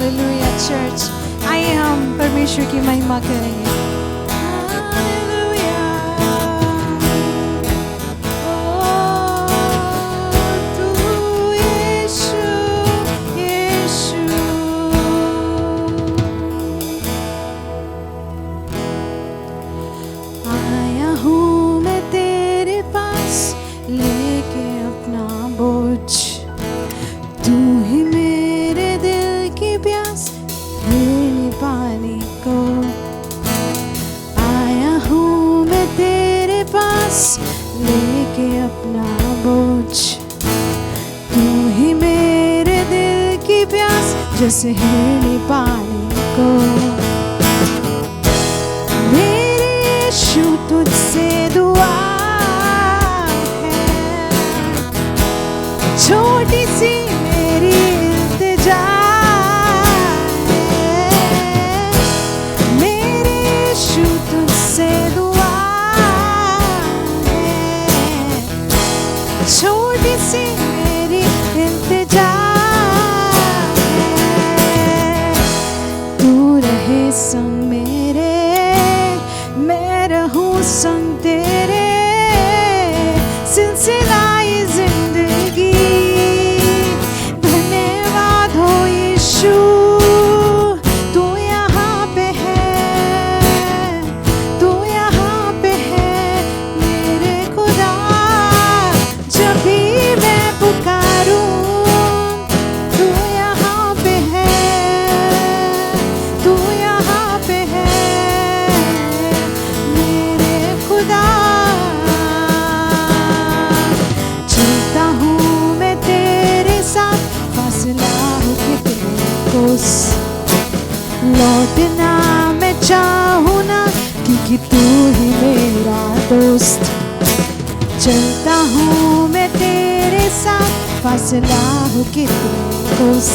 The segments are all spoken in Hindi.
हालेलुया चर्च, आइए हम परमेश्वर की महिमा करेंगे। हालेलुया, तू यीशु, यीशु। आया हूँ मैं तेरे पास लेके अपना बोझ, तू ही मेरे दिल की प्यास है पानी को। आया हूँ मैं तेरे पास लेके अपना बोझ, तू ही मेरे दिल की प्यास जैसे है पानी को। मेरे यीशु तुझसे दुआ है, छोटी सी मेरी इल्तिजा है। मेरे यीशु तुझसे दुआ है, छोटी सी मेरी इल्तिजा है। तू रहे संग मेरे, मैं रहूं संग तेरे, सिलसिलाए जिंदगी। धन्यवाद हो यीशु, तू यहाँ पे है, तू यहाँ पे है मेरे खुदा। जब भी मैं पुकारूं, तू यहाँ पे है, तू यहाँ पे है मेरे खुदा। चलता हूँ मैं तेरे साथ, फासला हो कितने कोस, लौटना मैं चाहूँ ना, क्योंकि तू ही मेरा दोस्त। चलता हूँ मैं तेरे साथ, फासला हो कितने कोस,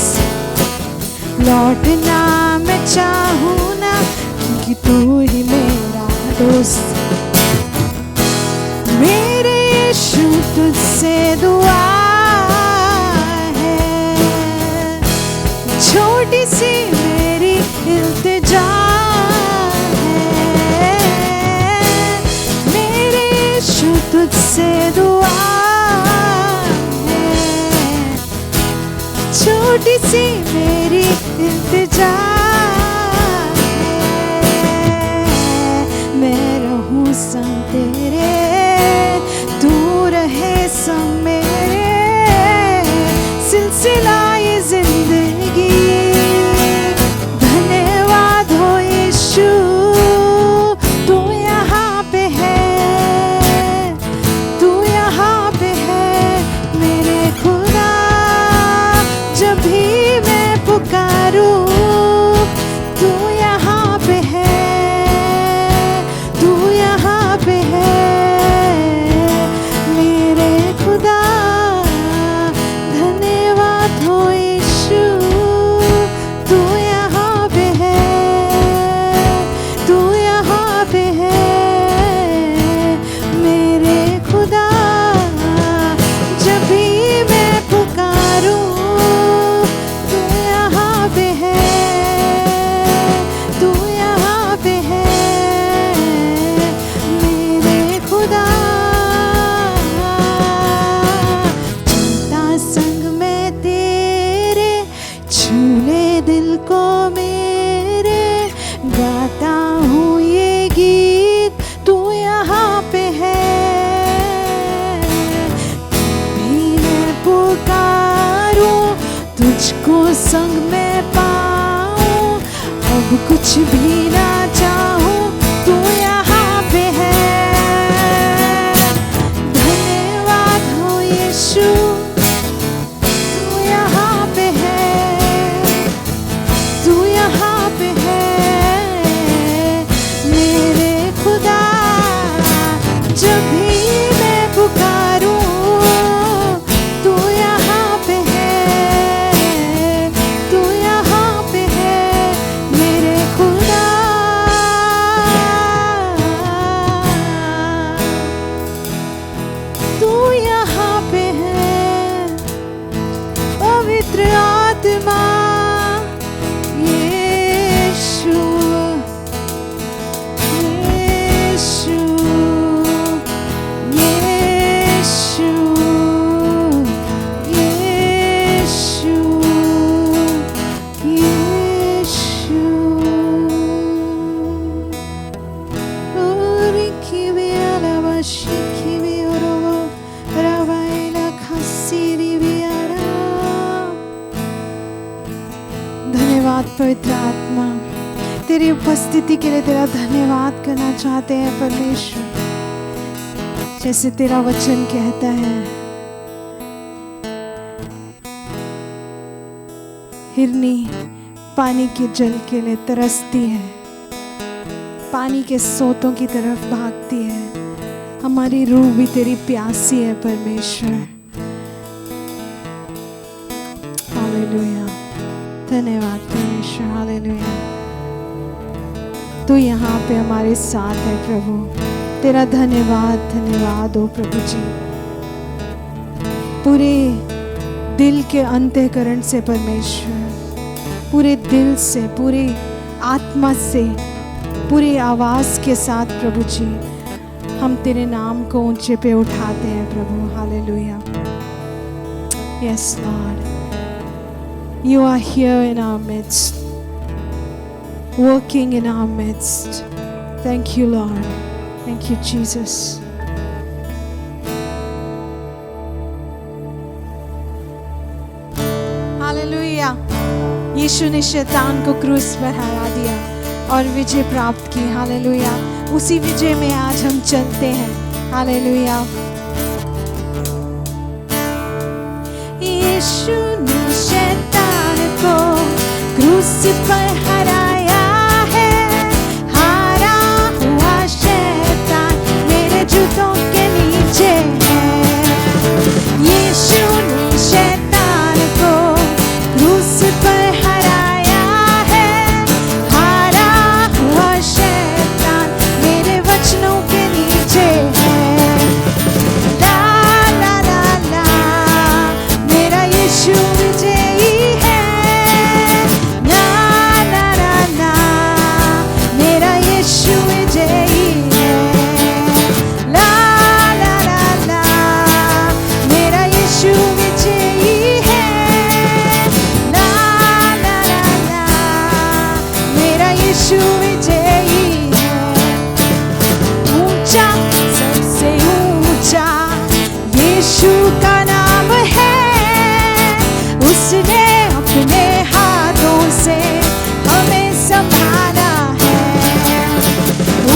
लौटना मैं चाहूँ ना, क्योंकि तू ही मेरा दोस्त। मेरे यीशु तुझसे दुआ है, छोटी सी मेरी इल्तिजा है। मेरे यीशु तुझसे दुआ है, छोटी सी मेरी इल्तिजा है। मैं रहूं संग तेरे, तू रहे संग मेरे, सिलसिलाए जिंदगी। धन्यवाद हो यीशु, तू यहाँ पे है, तू यहाँ पे है मेरे खुदा। जब भी मैं पुकारूं, तू यहाँ पे है, तू यहाँ पे है मेरे खुदा। धन्यवाद हो यीशु, तू यहाँ पे है, तू यहाँ पे है मेरे खुदा। जब भी मैं पुकारूं, तू यहाँ पे है, तू यहाँ पे है मेरे खुदा। चलता संग मैं तेरे, छूले दिल को मेरे, गाता हूँ ये गीत, तू यहाँ पे है। भी मैं पुकारूं, तुझको संग में पाऊं, अब कुछ भी ना चाहूं, तू यहाँ पे है। धन्यवाद हो यीशु, तू यहाँ पे है, तू यहाँ पे है मेरे खुदा। जब भी मैं पुकारूं, तू यहाँ पे है, तू यहाँ पे है मेरे खुदा। तू यहाँ पे है, पवित्र आत्मा धन्यवाद पवित्र आत्मा, तेरी उपस्थिति के लिए तेरा धन्यवाद करना चाहते हैं परमेश्वर। जैसे तेरा वचन कहता है, हिरनी पानी के जल के लिए तरसती है, पानी के सोतों की तरफ भागती है। हमारी रूह भी तेरी प्यासी है परमेश्वर। हालेलुया, धन्यवाद परमेश्वर। हालेलुया, तू यहाँ पे हमारे साथ है प्रभु। तेरा धन्यवाद, धन्यवाद हो प्रभु जी। पूरे दिल के अंतःकरण से परमेश्वर, पूरे दिल से, पूरी आत्मा से, पूरी आवाज के साथ प्रभु जी हम तेरे नाम को ऊंचे पे उठाते हैं प्रभु। Hallelujah. Yes Lord, you are here in our midst, working in our midst. Thank you Lord, thank you Jesus. Hallelujah. यीशु ने शैतान को क्रूस पर हरा दिया और विजय प्राप्त की। हालेलुया, उसी विजय में आज हम चलते हैं। हालेलुया। यीशु ने शैतान को क्रूस पर हराया है, हारा हुआ शैतान मेरे जूतों के नीचे है। यीशु ने शैतान को क्रूस पर हराया है, हारा हुआ शैतान मेरे वचनों के नीचे है। ला ला ला ला, मेरा यीशु विजयी है। ला ला ला ला, मेरा यीशु विजयी है। ला ला ला ला, मेरा यीशु विजयी है। ला ला ला ला, मेरा यीशु विजयी है। ऊंचा, सबसे ऊंचा यीशु का नाम है। उसने अपने हाथों से हमें संभाला है।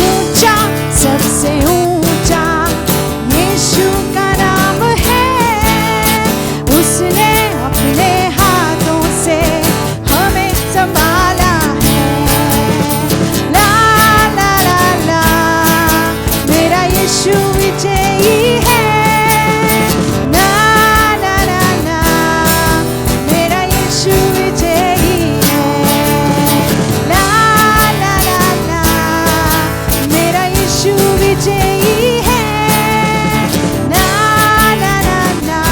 ऊंचा, सबसे ऊंचा यीशु का नाम है। उसने अपने हाथों से हमें संभाला है। ला ला ला ला, मेरा यीशु विजयी है। ला ला ला ला, मेरा यीशु विजयी है। ला ला ला ला, मेरा यीशु विजयी है। ला ला ला ला,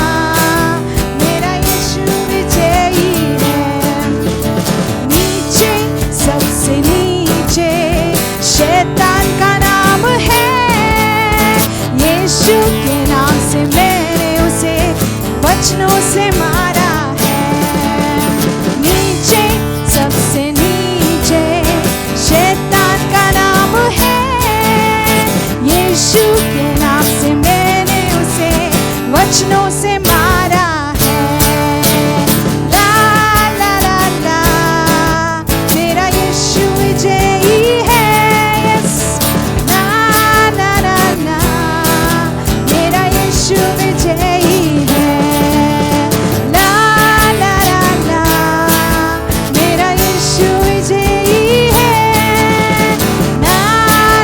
मेरा यीशु विजयी है। नीचे, सबसे नीचे शैतान का नाम है। यीशु के नाम से मैंने उसे वचनों से मारा है। नीचे, सबसे नीचे शैतान का नाम है। यीशु के नाम से मैंने उसे वचनों से मारा है। ला ला ला ला, मेरा यीशु विजयी है। यस, ला ला ला ला, मेरा यीशु विजयी है। ला ला ला ला, मेरा यीशु विजयी है। ला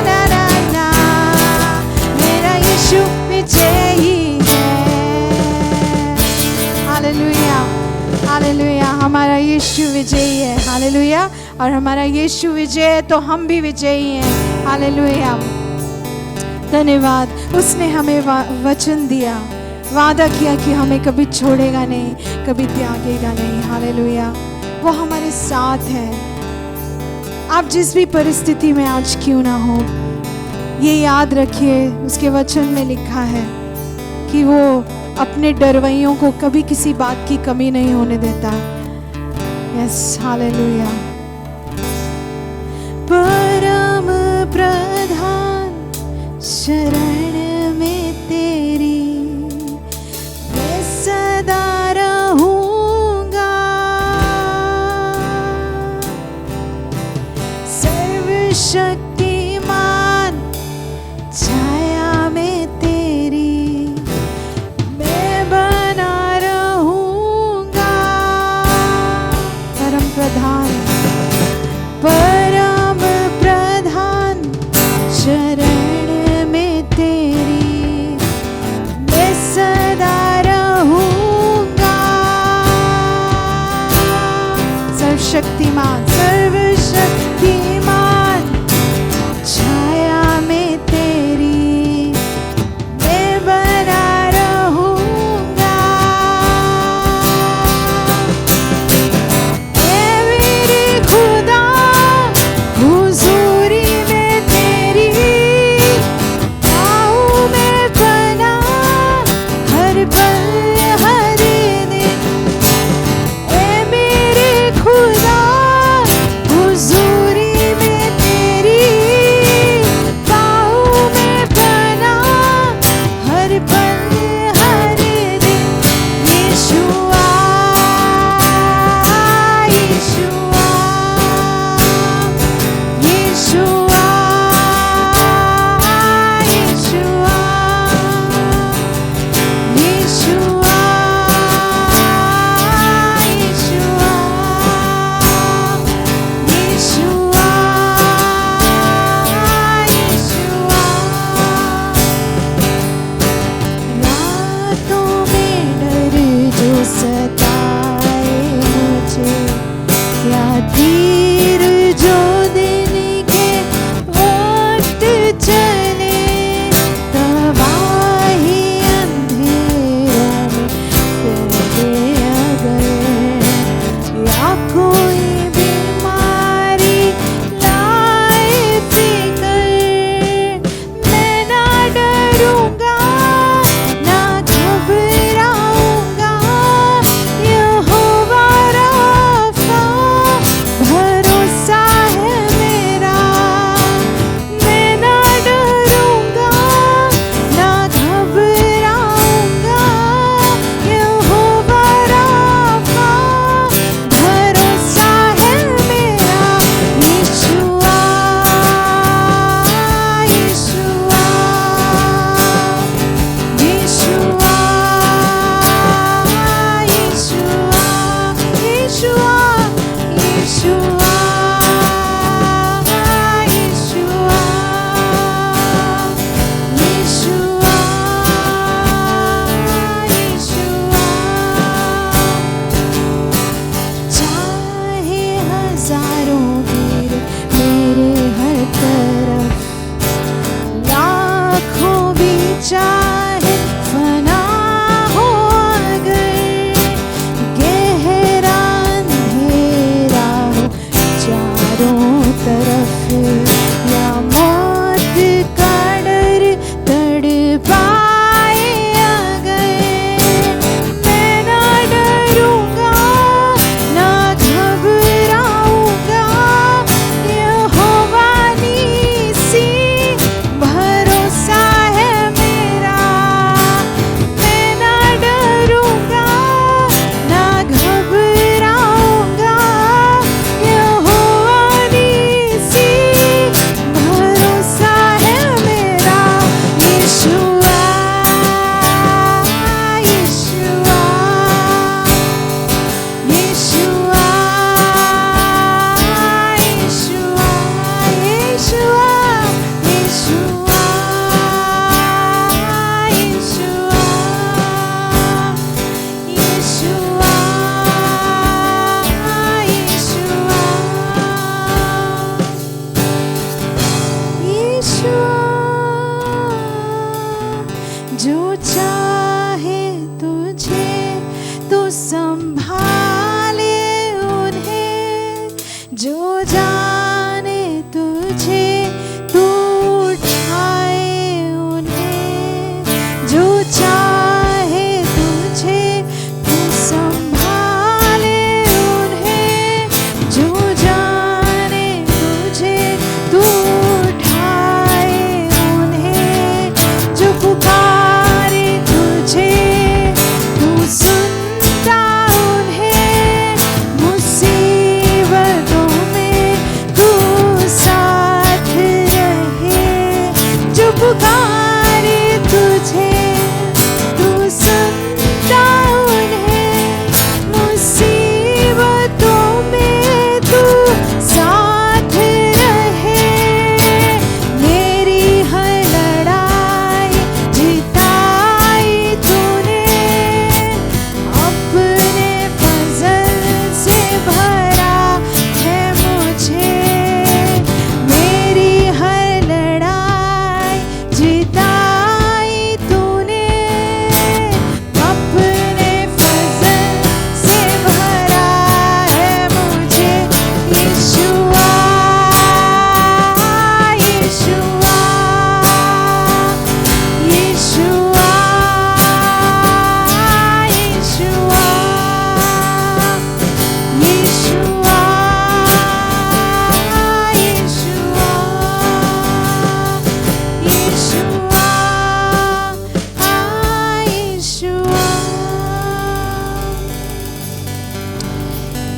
ला ला ला, मेरा यीशु विजयी है। हालेलुया, हालेलुया, हमारा यीशु विजयी है। हालेलुया, और हमारा यीशु विजय है तो हम भी विजयी हैं। हालेलुया, धन्यवाद। उसने हमें वचन दिया, वादा किया कि हमें कभी छोड़ेगा नहीं, कभी त्यागेगा नहीं। हालेलुया, वो हमारे साथ है। आप जिस भी परिस्थिति में आज क्यों ना हो, ये याद रखिए, उसके वचन में लिखा है कि वो अपने डरवैयों को कभी किसी बात की कमी नहीं होने देता। Yes, hallelujah. परम प्रधान शरण में तेरी मैं सदा रहूंगा। सर्वशक्तिमान, सर्वशक्तिमान, छाया में तेरी मैं बना रहूंगा। ए मेरे खुदा, हुजूरी में तेरी पाऊं मैं बना हर पल हर दिन। ए मेरे खुदा, हुजूरी में तेरी पाऊं मैं बना हर पल हर दिन। यीशुआ, यीशुआ, यीशुआ, यीशुआ, यीशुआ, यीशुआ, यीशुआ, यीशुआ। रातों में डर जो सताए मुझे, या तीर जो दिन के वक्त चले, तबाही अंधेरों में फैले अगर, या कोई बीमारी लाए फिकर, मैं ना डरूंगा ना घबराऊंगा। यहोवा राफा भरोसा है मेरा, मैं ना डरूंगा ना घबराऊंगा। यहोवा राफा भरोसा है मेरा। यीशुआ, यीशुआ, यीशुआ, यीशुआ, यीशुआ, यीशुआ, यीशुआ, यीशुआ, यीशुआ। चाहे हजारों गिरे मेरे हर तरफ, लाखों भी चाहे फना हो अगर, गहरा अंधेरा हो चारों तरफ, या मौत का डर तड़पाए अगर, मैं ना डरूंगा ना घबराऊंगा। यहोवा नीसी भरोसा है मेरा, मैं ना डरूंगा ना घबराऊंगा। यहोवा नीसी भरोसा है मेरा। यीशुआ, यीशुआ, यीशुआ, यीशुआ, यीशुआ, यीशुआ, यीशुआ, यीशुआ, यीशुआ। जो चाहे तुझे तो संभाले उन्हें, जो जाने तुझे तू उठाए उन्हें, जो चाहे तुझे तू संभाले उन्हें, जो जाने तुझे तू उठाए उन्हें, जो पुकारे तुझे तू सुनता उन्हें।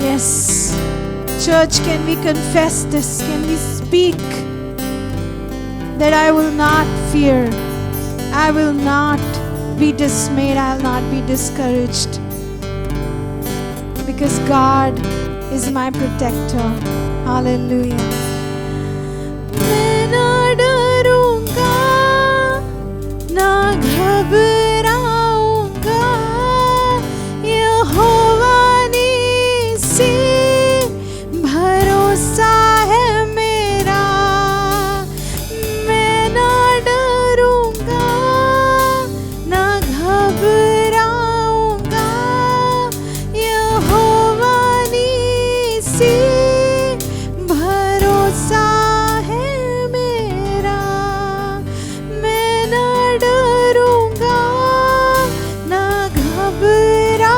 Yes. Church, can we confess this? Can we speak that I will not fear, I will not be dismayed, I will not be discouraged, because God is my protector. Hallelujah. मैं ना डरूंगा, ना घबराऊंगा, यहोवा नीसी भरोसा है मेरा। मैं ना डरूंगा, ना घबराऊंगा, यहोवा नीसी भरोसा है मेरा। मैं ना डरूंगा, ना घबराऊंगा,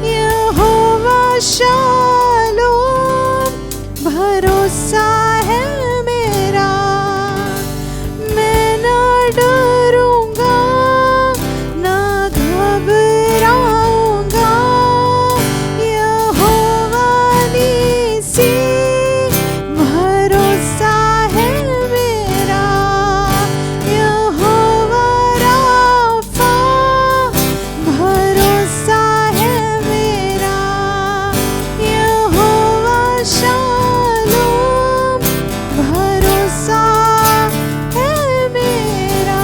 यहोवा शालोम भरोसा है मेरा। मैं ना डरूंगा, ना घबराऊंगा, यहोवा नीसी भरोसा है मेरा। यहोवा राफा भरोसा है मेरा। यहोवा शालोम भरोसा है मेरा।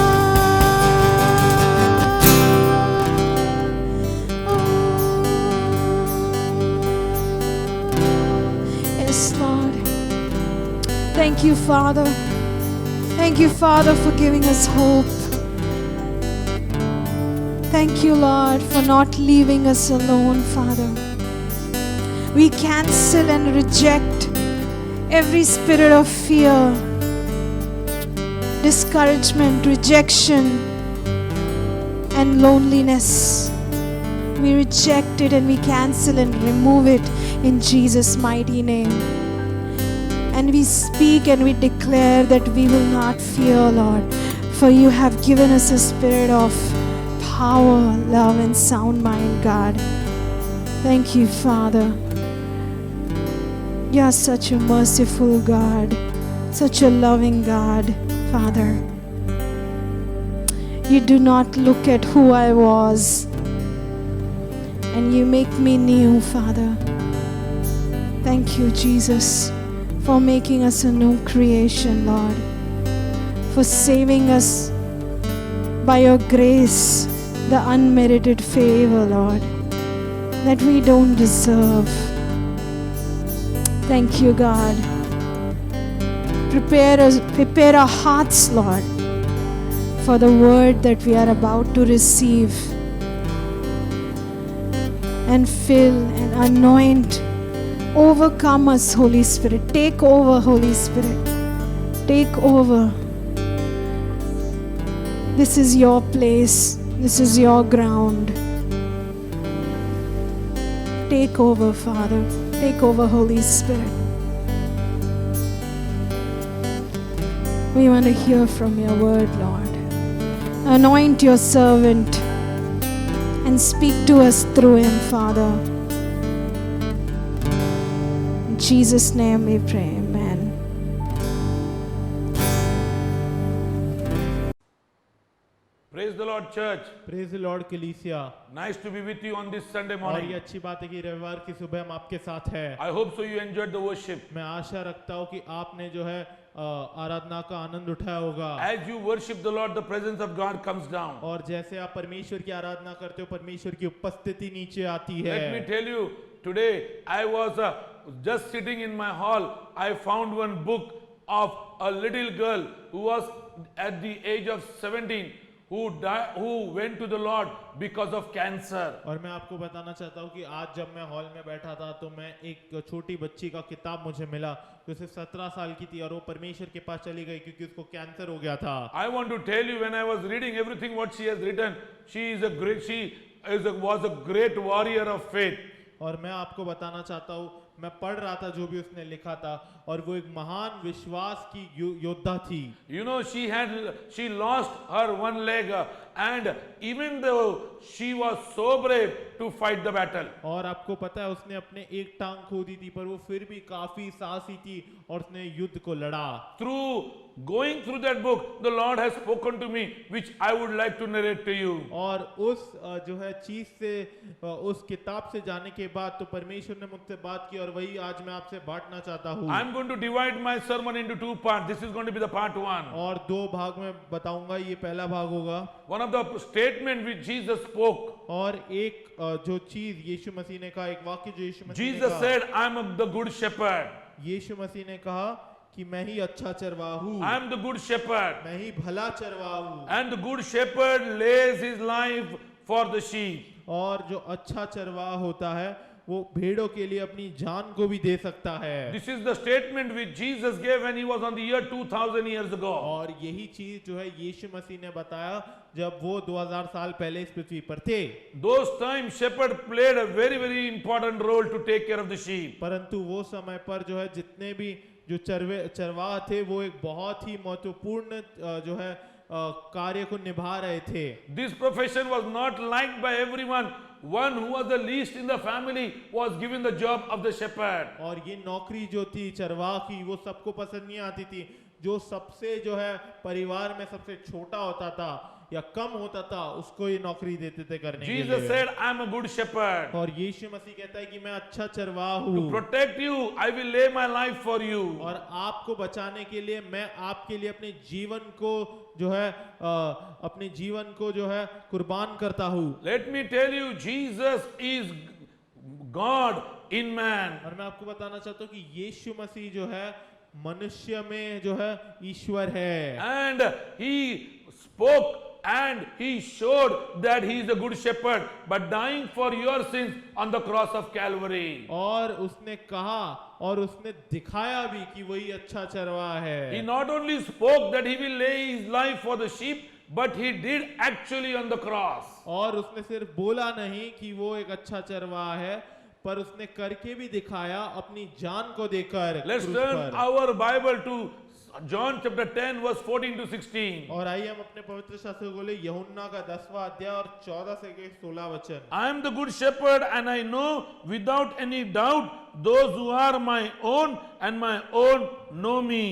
Yes, Lord. Thank you, Father. Thank you, Father, for giving us hope. Thank you, Lord, for not leaving us alone, Father. We cancel and reject every spirit of fear, discouragement, rejection, and loneliness. We reject it and we cancel and remove it in Jesus' mighty name. And we speak and we declare that we will not fear, Lord, for you have given us a spirit of power, love, and sound mind, God. Thank you, Father. You are such a merciful God, such a loving God, Father. You do not look at who I was, and you make me new, Father. Thank you, Jesus, for making us a new creation, Lord, for saving us by your grace, the unmerited favor, Lord, that we don't deserve. Thank you, God. Prepare our hearts, Lord, for the word that we are about to receive, and fill and anoint. Overcome us, Holy Spirit. Take over, Holy Spirit. Take over. This is your place. This is your ground. Take over, Father. Take over, Holy Spirit. We want to hear from your word, Lord. Anoint your servant and speak to us through him, Father. In Jesus' name we pray. Amen. Praise the Lord, church. Praise the Lord कलीसिया। Nice to be with you on this Sunday और ये morning. अच्छी बात है कि रविवार की सुबह हम आपके साथ हैं। I hope so you enjoyed the worship. मैं आशा रखता हूँ कि आपने जो है आराधना का आनंद उठाया होगा। As you worship the Lord, the presence of God comes down. और जैसे आप परमेश्वर की आराधना करते हो, परमेश्वर की उपस्थिति नीचे आती है। Let me tell you, today I was just sitting in my hall. I found one book of a little girl who was at the age of 17. Who went to the Lord because of cancer. और मैं आपको बताना चाहता हूँ कि आज जब मैं हॉल में बैठा था तो मैं एक छोटी बच्ची का किताब मुझे मिला जो सिर्फ 17 साल की थी और वो परमेश्वर के पास चली गई क्योंकि उसको कैंसर हो गया था। I want to tell you, when I was reading everything what she has written, was a great warrior of faith. और मैं आपको बताना चाहता हूँ मैं पढ़ रहा था जो भी उसने लिखा था, और वो एक महान विश्वास की योद्धा थी। You know, she lost her one leg, and even though she was so brave to fight the battle. और आपको पता है उसने अपने एक टांग खो दी थी, पर वो फिर भी काफी साहसी थी और उसने युद्ध को लड़ा। Through going through that book, the Lord has spoken to me, which I would like to narrate to you. और उस जो है चीज से, उस किताब से जाने के बाद तो परमेश्वर ने मुझसे बात की, और वही आज मैं आपसे बांटना चाहता हूँ। I'm going to divide my sermon into two parts. This is going to be the part one. और दो भाग में बताऊंगा, ये पहला भाग होगा। One of the statement which Jesus spoke. और एक जो चीज यीशु मसीह ने कहा, एक वाक्य जो यीशु मसीह ने Jesus कहा, said, I am the good shepherd. यीशु मसीह ने कहा कि मैं ही अच्छा चरवाहा हूँ, I am the good shepherd. मैं ही भला चरवाहा हूँ। And the good shepherd lays his life for the sheep. और जो अच्छा चरवाहा होता है वो भेड़ों के लिए अपनी जान को भी दे सकता है। This is the statement which Jesus gave when he was on the year 2000 years ago. और यही चीज जो है यीशु मसीह ने बताया जब वो 2000 साल पहले इस पृथ्वी पर थे। Those times shepherd played a very important role to take care of the sheep. परंतु वो समय पर जो है जितने भी जो चरवाहा थे वो एक बहुत ही महत्वपूर्ण जो है कार्य को निभा रहे थे। This profession was not liked by everyone. One who was the least in the family was given the job of the shepherd. और ये नौकरी जो थी चरवाहा की वो सबको पसंद नहीं आती थी। जो सबसे जो है परिवार में सबसे छोटा होता था या कम होता था उसको ये नौकरी देते थे करने के लिए। Jesus said, I am a good shepherd. और यीशु मसीह कहता है कि मैं अच्छा चरवाहा हूँ। To protect you, I will lay my life for you. और आपको बचाने के लिए मैं आपके लिए अपने जीवन को जो है अपने जीवन को जो है कुर्बान करता हूँ। Let me tell you, Jesus is God in man. और मैं आपको बताना चाहता हूँ कि यीशु मसीह जो है मनुष्य में जो है ईश्वर है। And he spoke and he showed that he is a good shepherd by dying for your sins on the cross of Calvary. और उसने कहा और उसने दिखाया भी कि वही अच्छा चरवाहा है। He not only spoke that he will lay his life for the sheep, but he did actually on the cross. और उसने सिर्फ बोला नहीं कि वो एक अच्छा चरवाहा है, पर उसने करके भी दिखाया अपनी जान को देकर। Let's क्रूस turn पर। our Bible to John chapter 10 verse 14 to 16. और आइए हम अपने पवित्र शास्त्र को ले यूहन्ना का 10वां अध्याय और 14 से 16 वचन। I am the good shepherd, and I know without any doubt those who are my own, and my own know me.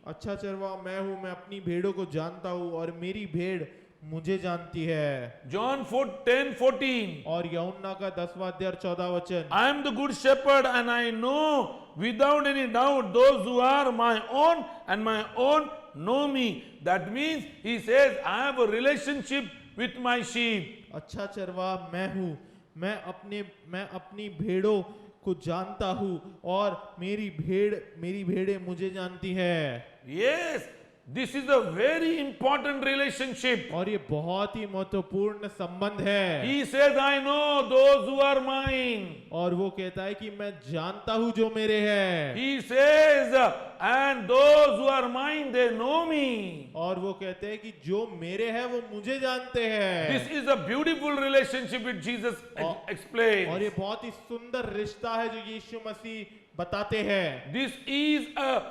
अच्छा चरवाहा मैं हूँ, मैं अपनी भेड़ों को जानता हूँ और मेरी भेड़ मुझे जानती है। John 10:14. और यूहन्ना का 10वां अध्याय 14 वचन। I am the good shepherd, and I know without any doubt those who are my own, and my own know me. That means he says, I have a relationship with my sheep. अच्छा चरवाहा मैं हूँ, मैं अपनी भेड़ों को जानता हूँ और मेरी भेड़ें मुझे जानती है। Yes, this is a very important relationship. और ये बहुत ही महत्वपूर्ण संबंध है। He says, I know those who are mine. और वो कहता है कि मैं जानता हूँ जो मेरे हैं। He says, and those who are mine, they know me. और वो कहते हैं कि जो मेरे हैं वो मुझे जानते हैं। This is a beautiful relationship which Jesus explains. और ये बहुत ही सुंदर रिश्ता है जो यीशु मसीह बताते हैं। This is a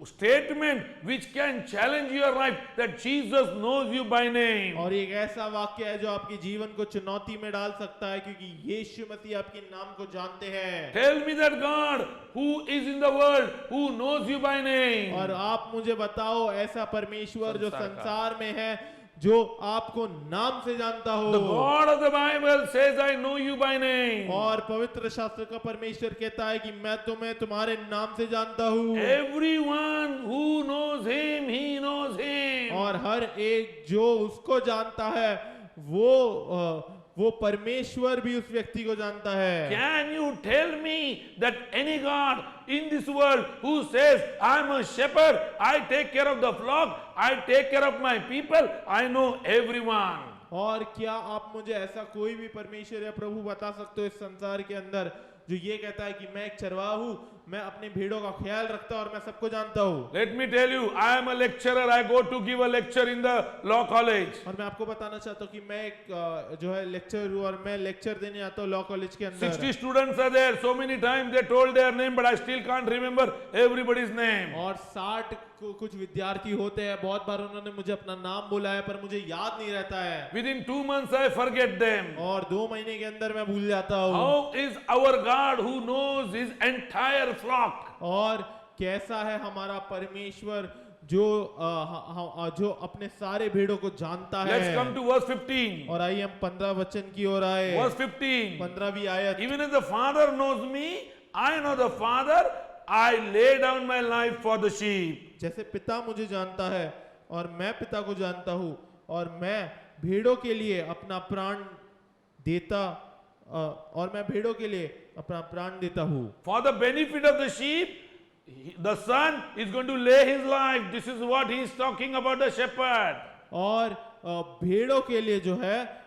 statement which can challenge your life, that Jesus knows you by name. और एक ऐसा वाक्य है जो आपके जीवन को चुनौती में डाल सकता है, क्योंकि यीशु मसीह आपके नाम को जानते हैं। Tell me that God who is in the world, who knows you by name. और आप मुझे बताओ ऐसा परमेश्वर जो संसार का। संसार में है जो आपको नाम से जानता हो। The God of the Bible says, I know you by name. और पवित्र शास्त्र का परमेश्वर कहता है कि मैं तुम्हें तुम्हारे नाम से जानता हूँ। Everyone who knows him, he knows him. और हर एक जो उसको जानता है वो परमेश्वर भी उस व्यक्ति को जानता है। Can you tell me that any God in this world who says, I am a shepherd, I take care of the flock, I take care of my people, I know everyone. और क्या आप मुझे ऐसा कोई भी परमेश्वर या प्रभु बता सकते हो इस संसार के अंदर जो ये कहता है कि मैं एक चरवाहा हूँ, मैं अपने भेड़ों का ख्याल रखता और मैं सबको जानता हूँ। Let me tell you, I am a lecturer. I go to give a lecture in the law college. और मैं आपको बताना चाहता हूँ कि मैं एक जो है लेक्चर हूँ और मैं लेक्चर देने आता हूँ लॉ कॉलेज के अंदर। 60 students are there. So many times they told their name, but I still can't remember everybody's name. और 60 कुछ विद्यार्थी होते हैं, बहुत बार उन्होंने मुझे अपना नाम बोला है पर मुझे याद नहीं रहता है, Within 2 months I forget them. और 2 महीने के अंदर मैं भूल जाता हूँ। How is our God who knows his entire flock? और कैसा है हमारा परमेश्वर जो अपने सारे भेड़ों को जानता Let's है। come to verse 15. और आइए हम 15 वचन की ओर आए। Verse 15. 15वीं आयत। Even as the Father knows me, I know the Father. I lay down my life for the sheep. जैसे पिता मुझे जानता है और मैं पिता को जानता हूँ और मैं भेड़ों के लिए अपना प्राण देता और मैं भेड़ों के लिए अपना प्राण देता हूँ। For the benefit of the sheep, the son is going to lay his life. This is what he is talking about the shepherd. और भेड़ों के लिए जो है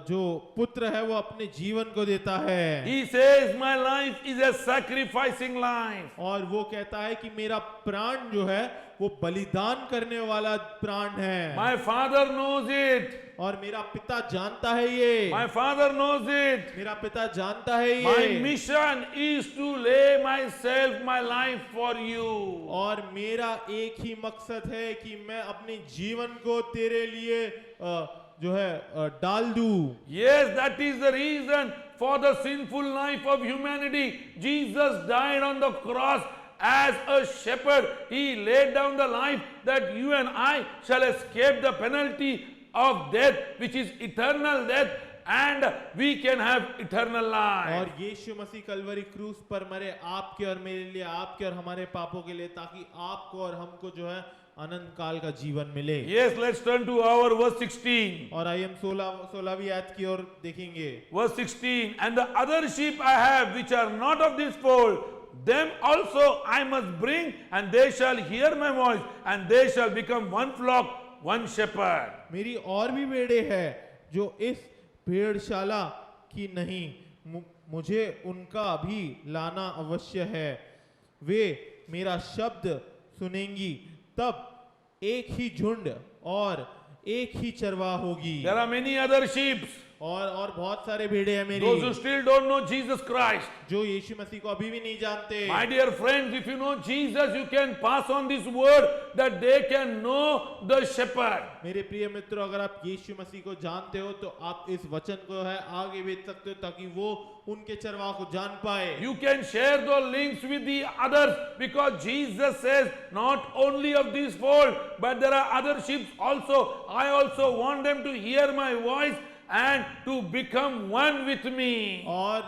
जो पुत्र है वो अपने जीवन को देता है। He says, my life is a sacrificing life. और वो कहता है कि मेरा प्राण जो है वो बलिदान करने वाला प्राण है। My father knows it. और मेरा पिता जानता है ये। My father knows it. मेरा पिता जानता है ये। My mission is to lay myself, my life for you. और मेरा एक ही मकसद है कि मैं अपने जीवन को तेरे लिए जो है डाल दूं। Yes, that is the reason for the sinful life of humanity. Jesus died on the cross as a shepherd. He laid down the life that you and I shall escape the penalty of death, which is eternal death, and we can have eternal life. और यीशु मसीह कलवरी क्रूस पर मरे आपके और मेरे लिए, आपके और हमारे पापों के लिए, ताकि आपको और हमको जो है अनंत काल का जीवन मिले। Yes, let's turn to our verse 16. और आइए हम 16वीं आयत की ओर देखेंगे। Verse 16, and the other sheep I have which are not of this fold, them also I must bring, and they shall hear my voice, and they shall become one flock, one shepherd. मेरी और भी भेड़े हैं जो इस भेड़शाला की नहीं, मुझे उनका भी लाना अवश्य है। वे मेरा शब्द सुनेंगी, तब एक ही झुंड और एक ही चरवाहा होगी। There are many other sheep. और बहुत सारे भेड़े हैं मेरी, Those who still don't know Jesus Christ. जो यीशु मसीह को अभी भी नहीं जानते। My dear friends, if you know Jesus, you can pass on this word that they can know the shepherd. मेरे प्रिय मित्रों, अगर आप यीशु मसीह को जानते हो तो आप इस वचन को है आगे भेज सकते हो ताकि वो उनके चरवाहा को जान पाए। You can share the links with the others, because Jesus says not only of this fold, but there are other sheep also. I also want them to hear my voice and to become one with me. और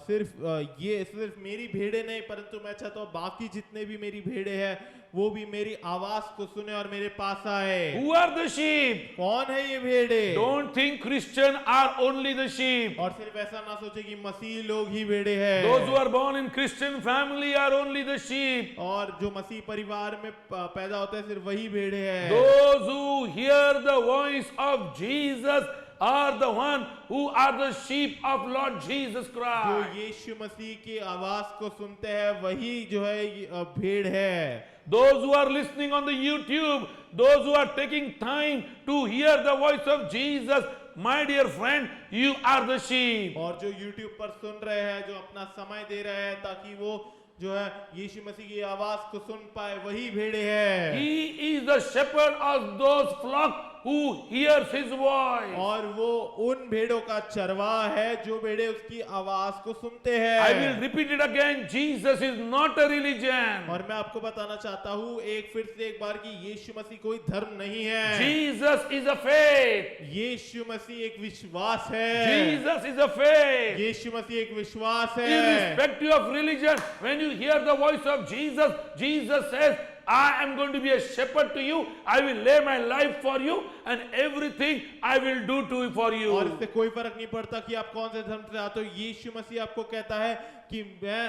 सिर्फ मेरी भेड़े नहीं, परंतु मैं चाहता हूँ बाकी जितने भी मेरी भेड़े हैं वो भी मेरी आवाज को सुने और मेरे पास आए। Who are the sheep? कौन है ये भेड़े? Don't think Christian are only the sheep. और सिर्फ ऐसा ना सोचे कि मसीह लोग ही भेड़े हैं। Those who are born in Christian family are only the sheep. और जो मसीह परिवार में पैदा होते हैं सिर्फ वही भेड़े हैं। Those who hear the voice of Jesus are the one who are the sheep of Lord Jesus जो Christ. यीशु मसीह की आवाज को सुनते हैं वही जो है भेड़ है। Those who are listening on the YouTube, those who are taking time to hear the voice of Jesus, my dear friend, you are the sheep. और जो YouTube पर सुन रहे हैं, जो अपना समय दे रहे हैं ताकि वो जो है यीशु मसीह की आवाज को सुन पाए, वही भेड़े हैं। He is the shepherd of those flock who hears his voice. और वो उन भेड़ों का चरवाहा है जो भेड़े उसकी आवाज को सुनते हैं। I will repeat it again. Jesus is not a religion. और मैं आपको बताना चाहता हूँ फिर से एक बार कि यीशु मसीह कोई धर्म नहीं है। Jesus is a faith. यीशु मसीह एक विश्वास है। Jesus is a faith. यीशु मसीह एक विश्वास है। Irrespective of religion, when you hear the voice of Jesus, Jesus says, I am going to be a shepherd to you. I will lay my life for you, and everything I will do for you. और इससे कोई फर्क नहीं पड़ता कि आप कौन से धर्म से आते हो। यीशु मसीह आपको कहता है कि मैं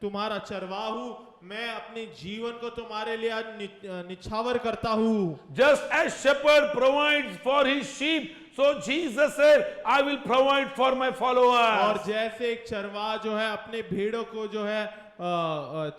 तुम्हारा चरवाहा हूँ, मैं अपने जीवन को तुम्हारे लिए आज निछावर करता हूँ। Just as shepherd provides for his sheep, So Jesus said, I will provide for my और followers. जैसे एक चरवाहा जो है अपने भेड़ों को जो है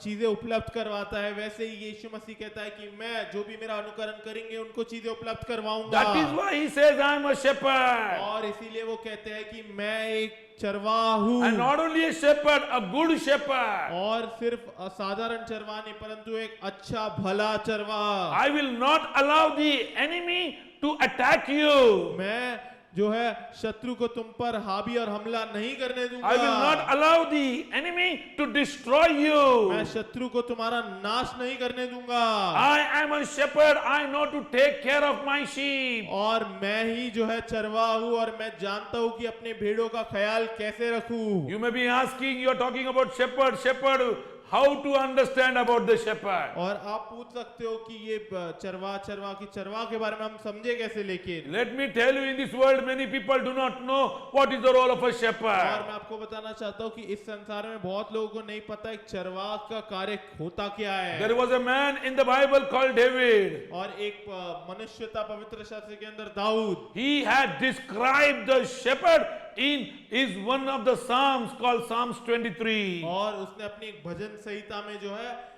चीजें उपलब्ध करवाता है, वैसे ही यीशु मसीह कहता है कि मैं जो भी मेरा अनुकरण करेंगे उनको चीजें उपलब्ध करवाऊंगा। That is why he says, I am a shepherd. और इसीलिए वो कहते हैं कि मैं एक चरवाहा हूँ, And not only a shepherd, a good shepherd. और सिर्फ असाधारण चरवाहा नहीं परंतु एक अच्छा भला चरवाहा। I will not allow the enemy to attack you. मैं जो है शत्रु को तुम पर हावी और हमला नहीं करने दूंगा। I will not allow the enemy to destroy you. मैं शत्रु को तुम्हारा नाश नहीं करने दूंगा। I am a shepherd. I know to take care of my sheep. और मैं ही जो है चरवाहा हूँ और मैं जानता हूँ कि अपने भेड़ों का ख्याल कैसे रखूं। You may be asking, you are talking about shepherd, shepherd. How to understand about the shepherd? और आप पूछ सकते हो कि ये चरवाहा के बारे में हम समझे कैसे, लेकिन Let me tell you, in this world, many people do not know what is the role of a और shepherd. मैं आपको बताना चाहता हूँ कि इस संसार में बहुत लोगों को नहीं पता एक चरवाहा का कार्य होता क्या है। There was a man in the Bible called David. और एक मनुष्य था पवित्र शास्त्र के अंदर, Dawood. He had described the shepherd in is one of the psalms called Psalms 23. और उसने अपनी एक भजन संहिता में जो है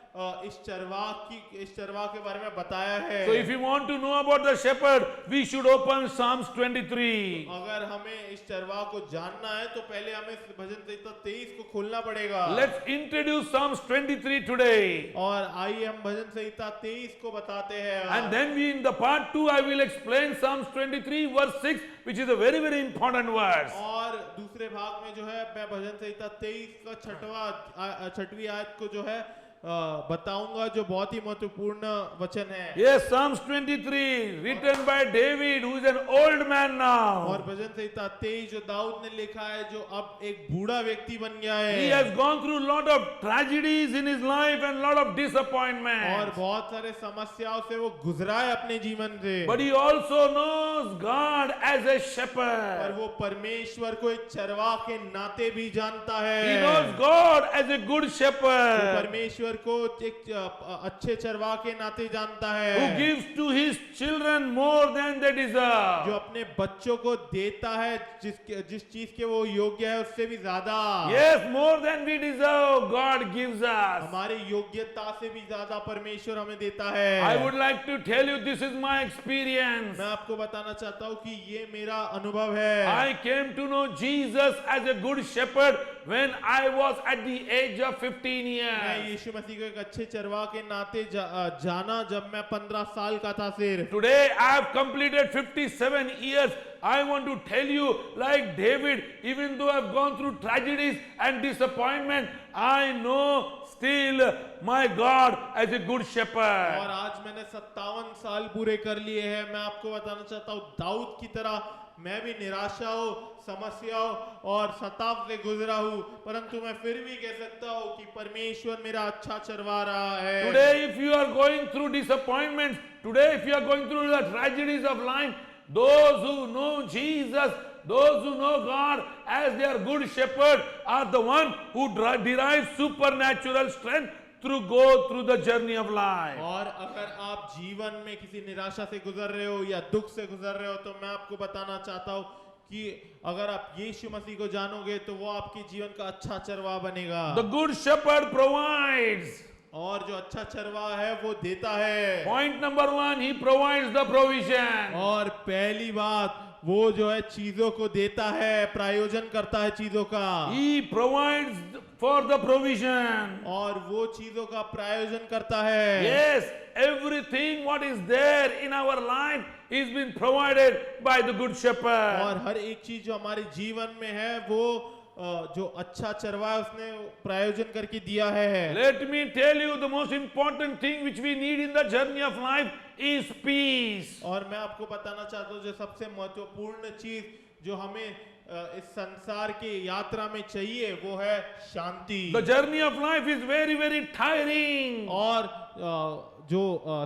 इस चरवाहा के बारे में बताया है। So if you want to know about the shepherd, we should open Psalms 23. अगर हमें इस चरवाहा को जानना है तो पहले हमें इस भजन संहिता 23 को खोलना पड़ेगा। Let's introduce Psalms 23 today. और आइए हम भजन संहिता 23 को बताते हैं। And then we in the part 2 I will explain Psalms 23 verse 6, which is a very very important verse. और दूसरे भाग में जो है मैं भजन संहिता 23 का छठवीं आयत को जो है बताऊंगा, जो बहुत ही महत्वपूर्ण वचन है। Yes, Psalms 23 written by David, who is an old man now. और भजन संहिता 23 जो दाऊद ने लिखा है, जो अब एक बूढ़ा व्यक्ति बन गया He है। has gone through a lot of tragedies in his life and lot of और disappointment. बहुत सारे समस्याओं से वो गुजरा है अपने जीवन से। But he also knows God as a और shepherd. वो परमेश्वर को एक चरवाहा के नाते भी जानता है। He knows God as a good वो shepherd परमेश्वर को एक अच्छे चरवाहा के नाते जानता है, who gives to his children more than they जो deserve. अपने बच्चों को देता है जिस चीज के वो योग्य है उससे भी ज्यादा। Yes, more than we deserve, God gives us. हमारी योग्यता से भी ज्यादा परमेश्वर हमें देता है। I would like to tell you, this is my experience. मैं आपको बताना चाहता हूँ कि ये मेरा अनुभव है। I came to know Jesus as a good shepherd when I was at the age of 15 मैं years. यीशु मसीह को एक अच्छे चरवाहा के नाते जाना जब मैं 15 साल का था सिर्फ। Today I have completed 57 years. I want to tell you, like David, even though I have gone through tragedies and disappointment, I know still my God as a good shepherd. और आज मैंने 57 साल पूरे कर लिए हैं। मैं आपको बताना चाहता हूँ दाऊद की तरह मैं भी निराशाओं, समस्याओं और सताव से गुजरा हूँ, परंतु मैं फिर भी कह सकता हूँ कि परमेश्वर मेरा अच्छा चरवाहा रहा है। Today if you are going through disappointments, today if you are going through the tragedies of life, those who know Jesus, those who know God as their good shepherd are the one who derive supernatural strength to go through the journey of life. और अगर आप जीवन में किसी निराशा से गुजर रहे हो या दुख से गुजर रहे हो तो मैं आपको बताना चाहता हूँ कि अगर आप यीशु मसीह को जानोगे तो वो आपके जीवन का अच्छा चरवाहा बनेगा। The good shepherd provides. और जो अच्छा चरवाहा है वो देता है। Point number 1, he provides the provision. और पहली बात वो जो है चीजों को देता है, प्रायोजन करता है चीजों का। He provides for the provision. और वो चीजों का प्रायोजन करता है। Yes, everything what is there in our life is been provided by the good shepherd. और हर एक चीज जो हमारे जीवन में है वो जो अच्छा चरवाहा उसने प्रायोजन करके दिया है। Let me tell you, the most important thing which we need in the journey of life is peace. और मैं आपको बताना चाहता हूँ जो सबसे महत्वपूर्ण चीज जो हमें इस संसार की यात्रा में चाहिए वो है शांति। The journey of life is very very tiring. और जो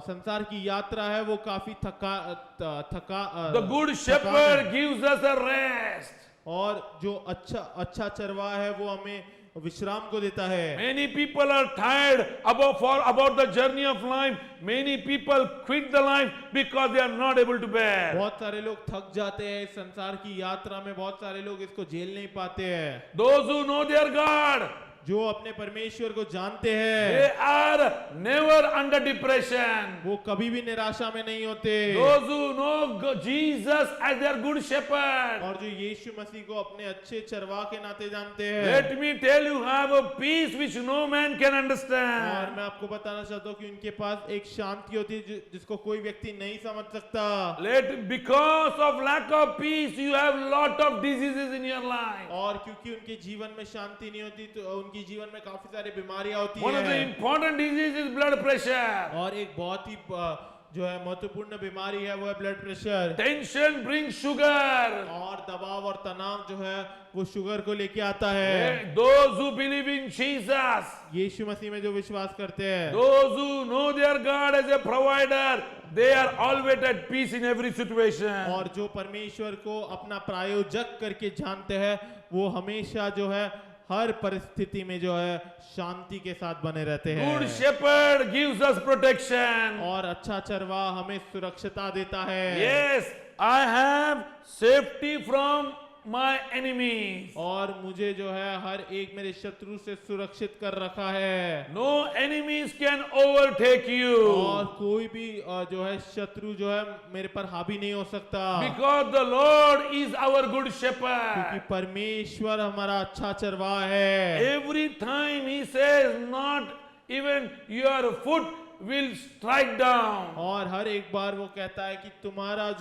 संसार की यात्रा है वो काफी The good shepherd gives us a rest. और जो अच्छा चरवाहा है वो हमें विश्राम को देता है। Many people are tired about the journey of life. Many people quit the life because they are not able to bear. बहुत सारे लोग थक जाते हैं इस संसार की यात्रा में, बहुत सारे लोग इसको झेल नहीं पाते हैं। Those who know their God, जो अपने परमेश्वर को जानते they हैं are never under depression. वो कभी भी निराशा में नहीं होते। Those who know Jesus as their good shepherd, और जो यीशु मसीह को अपने अच्छे चरवाह के नाते जानते हैं, let me tell you, have a peace which no man can और understand. मैं आपको बताना चाहता हूँ कि उनके पास एक शांति होती है जिसको कोई व्यक्ति नहीं समझ सकता। Because of lack of peace, you have lot of diseases in your life. और क्योंकि उनके जीवन में शांति नहीं होती तो उनकी जीवन में काफी सारी बीमारियां होती One of the हैं। important diseases is blood pressure. और एक बहुत ही जो है महत्वपूर्ण बीमारी है वो है blood pressure. Tension brings sugar. और दबाव और तनाव जो है वो शुगर को लेके आता है। Those who believe in Jesus, यीशु मसीह में जो विश्वास करते हैं, those who know their God as a provider, they are always at peace in every situation. और जो परमेश्वर को अपना प्रायोजक करके जानते हैं वो हमेशा जो है हर परिस्थिति में जो है शांति के साथ बने रहते हैं। Good shepherd gives us protection. और अच्छा चरवाह हमें सुरक्षिता देता है। Yes, I have safety from my enemies. और मुझे जो है हर एक मेरे शत्रु से सुरक्षित कर रखा है। No enemies can overtake you. और कोई भी जो है शत्रु जो है मेरे पर हावी नहीं हो सकता। Because the Lord is our good क्योंकि shepherd. परमेश्वर हमारा अच्छा चरवाह है। Every time he says, not even your foot will strike down. और हर एक बार वो कहता है कि तुम्हारा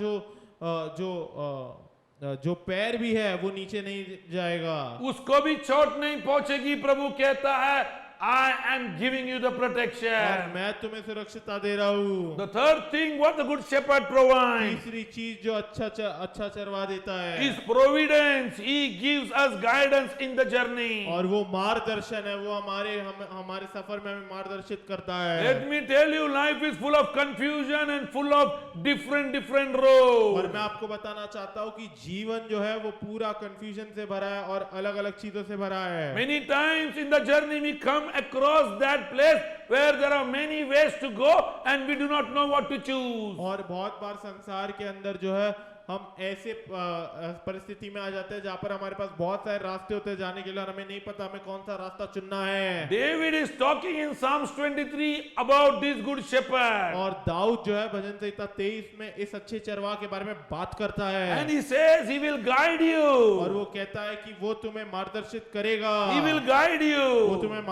जो पैर भी है वो नीचे नहीं जाएगा। उसको भी चोट नहीं पहुंचेगी। प्रभु कहता है, I am giving you the और protection. मैं तुम्हें सुरक्षिता दे रहा हूँ। The third thing what the good shepherd provides तीसरी चीज जो अच्छा चरवाह देता है is providence. He gives us guidance in the journey. और वो मार्गदर्शन है, वो हमारे सफर में हमें मार्गदर्शित करता है। Let me tell you, life is full of confusion and full of different और roads. मैं आपको बताना चाहता हूँ कि जीवन जो है वो पूरा कंफ्यूजन से भरा है और अलग अलग चीजों से भरा है। Many times in the journey we come across that place where there are many ways to go and we do not know what to choose. और बहुत बार संसार के अंदर जो है हम ऐसे परिस्थिति में आ जाते हैं जहाँ पर हमारे पास बहुत सारे रास्ते होते हैं जाने के लिए और हमें नहीं पता हमें कौन सा रास्ता चुनना है। David is talking in Psalms 23 about this good shepherd. और दाऊद जो है भजन संहिता 23 में इस अच्छे चरवाह के बारे में बात करता है। And he says he will guide और you. वो कहता है कि वो तुम्हें मार्गदर्शित करेगा। He will guide वो you. तुम्हें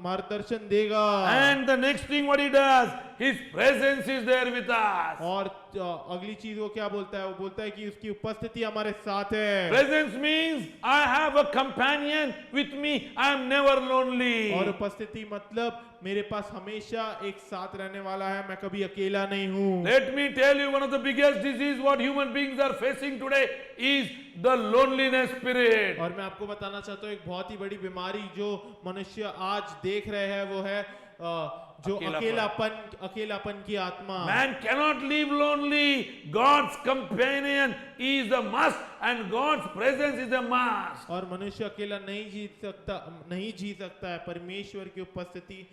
मार्गदर्शन देगा। And the next thing what he does, his presence is there with us. और अगली चीज वो क्या बोलता है, वो बोलता है कि उसकी उपस्थिति हमारे साथ है। Presence means I have a companion with me. I am never lonely. और उपस्थिति मतलब मेरे पास हमेशा एक साथ रहने वाला है, मैं कभी अकेला नहीं हूँ। Let me tell you, one of the biggest disease what human beings are facing today is the loneliness spirit. और मैं आपको बताना चाहता हूँ एक बहुत ही बड़ी बीमारी जो मनुष्य आज देख रहे हैं वो है जो अकेलापन की आत्मा। Man cannot live lonely. God's companion is a must and God's presence is a must. और मनुष्य अकेला नहीं जी सकता है, परमेश्वर की उपस्थिति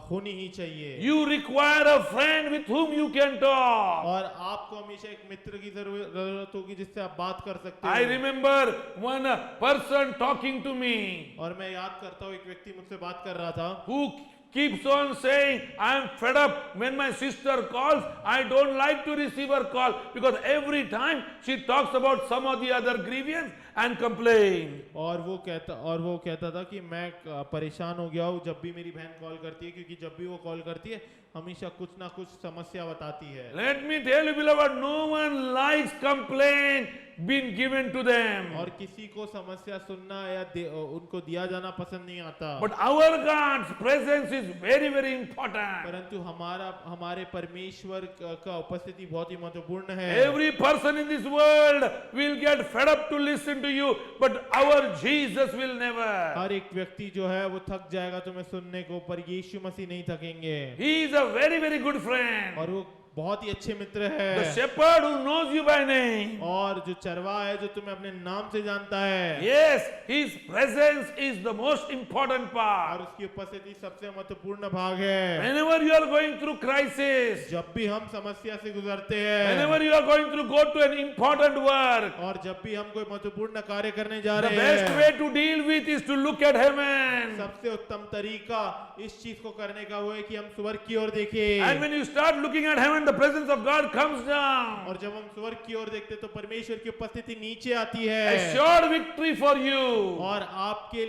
होनी ही चाहिए। You require a friend with whom you can talk. और आपको हमेशा एक मित्र की जरूरत होगी जिससे आप बात कर सकते I हो। remember one person talking to me और मैं याद करता हूँ एक व्यक्ति मुझसे बात कर रहा था who keeps on saying, I am fed up. When my sister calls, I don't like to receive her call because every time she talks about some of the other grievance and complain. और वो कहता था कि मैं परेशान हो गया हूँ जब भी मेरी बहन कॉल करती है, क्योंकि जब भी वो कॉल करती है हमेशा कुछ ना कुछ समस्या बताती है। Let me tell you, beloved, no one likes complaint being given to them. और किसी को समस्या सुनना या उनको दिया जाना पसंद नहीं आता। But our God's presence is very, very important. परंतु हमारे परमेश्वर का उपस्थिति बहुत ही महत्वपूर्ण है। Every person in this world will get fed up to listen to you, but our Jesus will never. हर एक व्यक्ति जो है वो थक जाएगा तुम्हें सुनने को, पर यीशु मसीह नहीं थकेंगे। He is a very, very good friend. और वो बहुत ही अच्छे मित्र The है, shepherd who knows you by name. और जो चरवाहा है जो तुम्हें अपने नाम से जानता है, Yes, his presence is the most important और part. उसकी उपस्थिति सबसे महत्वपूर्ण भाग है। Whenever you are going through crisis, जब भी हम समस्या से गुजरते हैं, whenever you are going through go to an important work, और जब भी हम कोई महत्वपूर्ण कार्य करने जा the रहे best हैं, way to deal with is to look at heaven. सबसे उत्तम तरीका इस चीज को करने का वो है कि हम स्वर्ग की ओर देखें, And when you start looking at heaven, the presence of God comes down. और जब हम स्वर्ग की ओर देखते तो परमेश्वर की उपस्थिति नीचे आती A है, sure victory for you. और आपके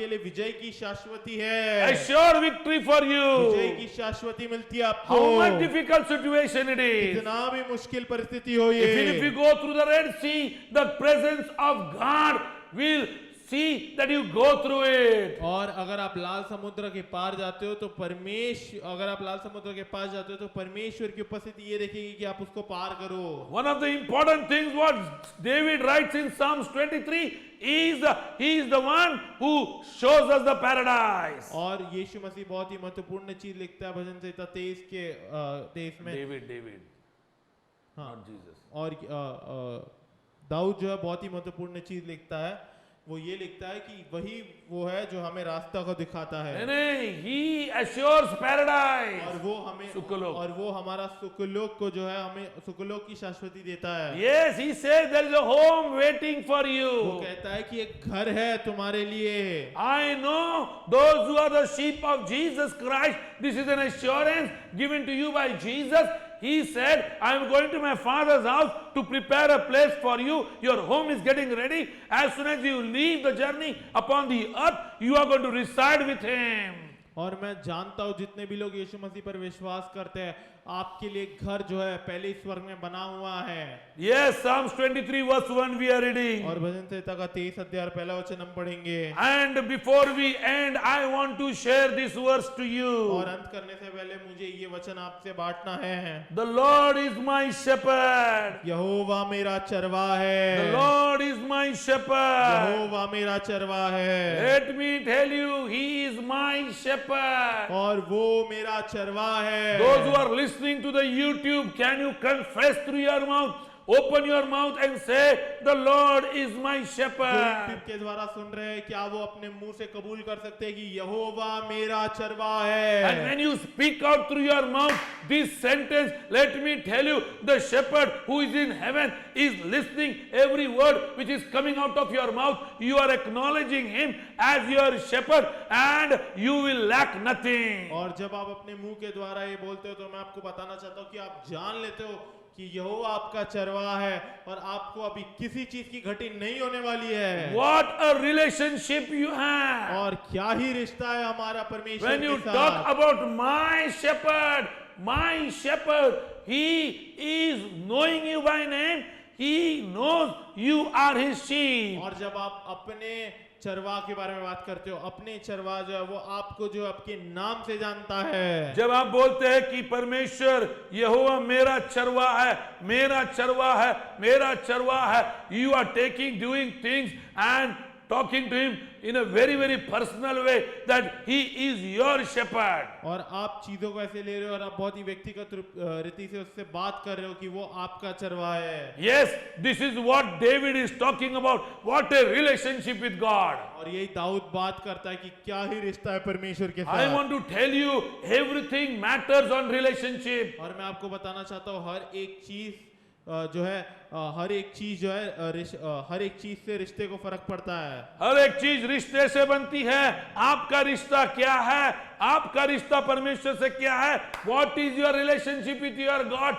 लिए विजय की शाश्वती A है, sure victory for Vijay you. की शाश्वती मिलती है How much आपको, difficult situation it is. कितना भी मुश्किल परिस्थिति हो Even if you ये, go through the Red Sea, the presence of God will see that you go through it. और अगर आप लाल समुद्र के पार जाते हो तो अगर आप लाल समुद्र के पास जाते हो तो परमेश्वर की उपस्थिति ये देखेगी कि आप उसको पार करो। One of the important things what David writes in Psalms 23 is he is the one who shows us the paradise. और यीशु मसीह बहुत ही महत्वपूर्ण चीज लिखता है भजन संहिता 23 में, David, हाँ, not Jesus. और दाऊद जो है बहुत ही महत्वपूर्ण चीज लिखता है, वो ये लिखता है कि वही वो है जो हमें रास्ता को दिखाता है, नहीं, he assures paradise. और वो हमें सुखलोक। और वो हमारा सुखलोक को जो है हमें सुखलोक की शाश्वती देता है। Yes, he says there is a home waiting for वो you. कहता है कि एक घर है तुम्हारे लिए। I know those who are the sheep of Jesus Christ. This is an assurance given to you by Jesus. He said, I am going to my Father's house to prepare a place for you. Your home is getting ready. As soon as you leave the journey upon the earth, you are going to reside with Him. और मैं जानता हूँ जितने भी लोग यीशु मसीह पर विश्वास करते हैं, आपके लिए घर जो है पहले ही स्वर्ग में बना हुआ है। Yes, Psalms 23 verse 1 we are reading. और भजन संहिता का 23 अध्याय पहला वचन हम पढ़ेंगे। And before we end, I want to share this verse to you. और अंत करने से पहले मुझे ये वचन आपसे बांटना है। The Lord is my shepherd. यहोवा मेरा चरवाहा है। The Lord is my shepherd. यहोवा मेरा चरवाहा है। Let me tell you, He is my shepherd. और वो मेरा चरवाहा है। Those who are listening to the YouTube, can you confess through your mouth? Open your mouth and say, the Lord is my जो shepherd. यूट्यूब के द्वारा सुन रहे हैं, क्या वो अपने मुंह से कबूल कर सकते हैं कि यहोवा मेरा चरवाहा है। And when you speak out through your mouth this sentence, let me tell you, the shepherd who is in heaven is listening every word which is coming out of your mouth. You are acknowledging Him as your shepherd and you will lack nothing. और जब आप अपने मुंह के द्वारा ये बोलते हो तो मैं आपको बताना चाहता हूँ कि आप जान लेते हो कि यहोवा आपका चरवाहा है और आपको अभी किसी चीज की घटी नहीं होने वाली है। What a relationship you have. और क्या ही रिश्ता है हमारा परमेश्वर When के you साथ। talk about my shepherd, He is knowing you by name. He knows you are His sheep. और जब आप अपने चरवाहा के बारे में बात करते हो, अपने चरवाहा जो है वो आपको जो आपके नाम से जानता है। जब आप बोलते हैं कि परमेश्वर यहोवा मेरा चरवाहा है, मेरा चरवाहा है, मेरा चरवाहा है, you are doing things and talking to Him in a very, very personal way that He is your shepherd. और आप चीजों को ऐसे ले रहे हो और आप बहुत ही व्यक्तिगत रीति से उससे बात कर रहे हो कि वो आपका चरवाहा है। Yes, this is what David is talking about. What a relationship with God. और यही दाऊद बात करता है कि क्या ही रिश्ता है परमेश्वर के I साथ। want to tell you, everything matters on relationship. और मैं आपको बताना चाहता हूँ हर एक चीज जो है हर एक चीज जो है हर एक चीज से रिश्ते को फर्क पड़ता है। हर एक चीज रिश्ते से बनती है। आपका रिश्ता क्या है? आपका रिश्ता परमेश्वर से क्या है? What is your relationship with your God?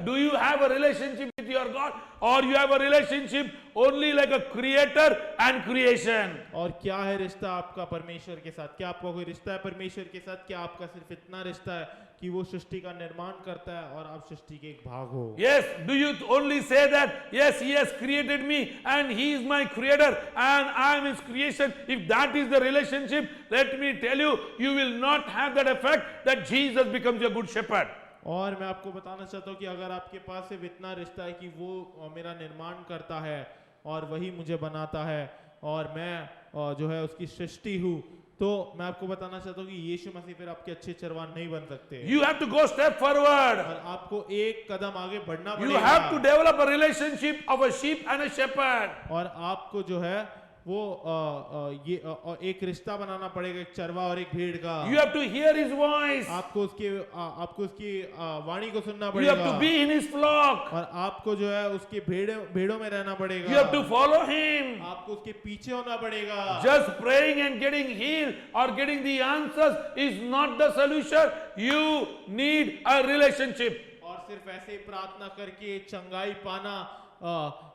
Do you have a relationship with your God, or you have a relationship only like a creator and creation? और क्या है रिश्ता आपका परमेश्वर के साथ? क्या आपका कोई रिश्ता है परमेश्वर के साथ? क्या आपका सिर्फ इतना रिश्ता है कि वो सृष्टि का निर्माण करता है और आप सृष्टि के एक भाग हो? Yes, do you only say that yes, He has created me and He is my creator and I am His creation? If that is the relationship, let me tell you, you will not have that effect that Jesus becomes your good shepherd. और मैं आपको बताना चाहता हूँ कि अगर आपके पास सिर्फ इतना रिश्ता है कि वो मेरा निर्माण करता है और वही मुझे बनाता है और मैं जो है उसकी सृष्टि हूँ, तो मैं आपको बताना चाहता हूँ कि यीशु मसीह फिर आपके अच्छे चरवाह नहीं बन सकते। You have to go step forward. और आपको एक कदम आगे बढ़ना You have to पड़ेगा develop a relationship of a sheep and a shepherd. और आपको जो है वो एक रिश्ता बनाना पड़ेगा एक चरवाह और एक भेड़ का। You have to hear his voice. आपको उसकी वाणी को सुनना You have to पड़ेगा be in his flock. और आपको जो है उसके भेड़ों में रहना पड़ेगा। You have to follow him. आपको उसके पीछे होना पड़ेगा। Just praying and getting healed or getting the answers is not the solution. You need a relationship. और सिर्फ ऐसे ही प्रार्थना करके चंगाई पाना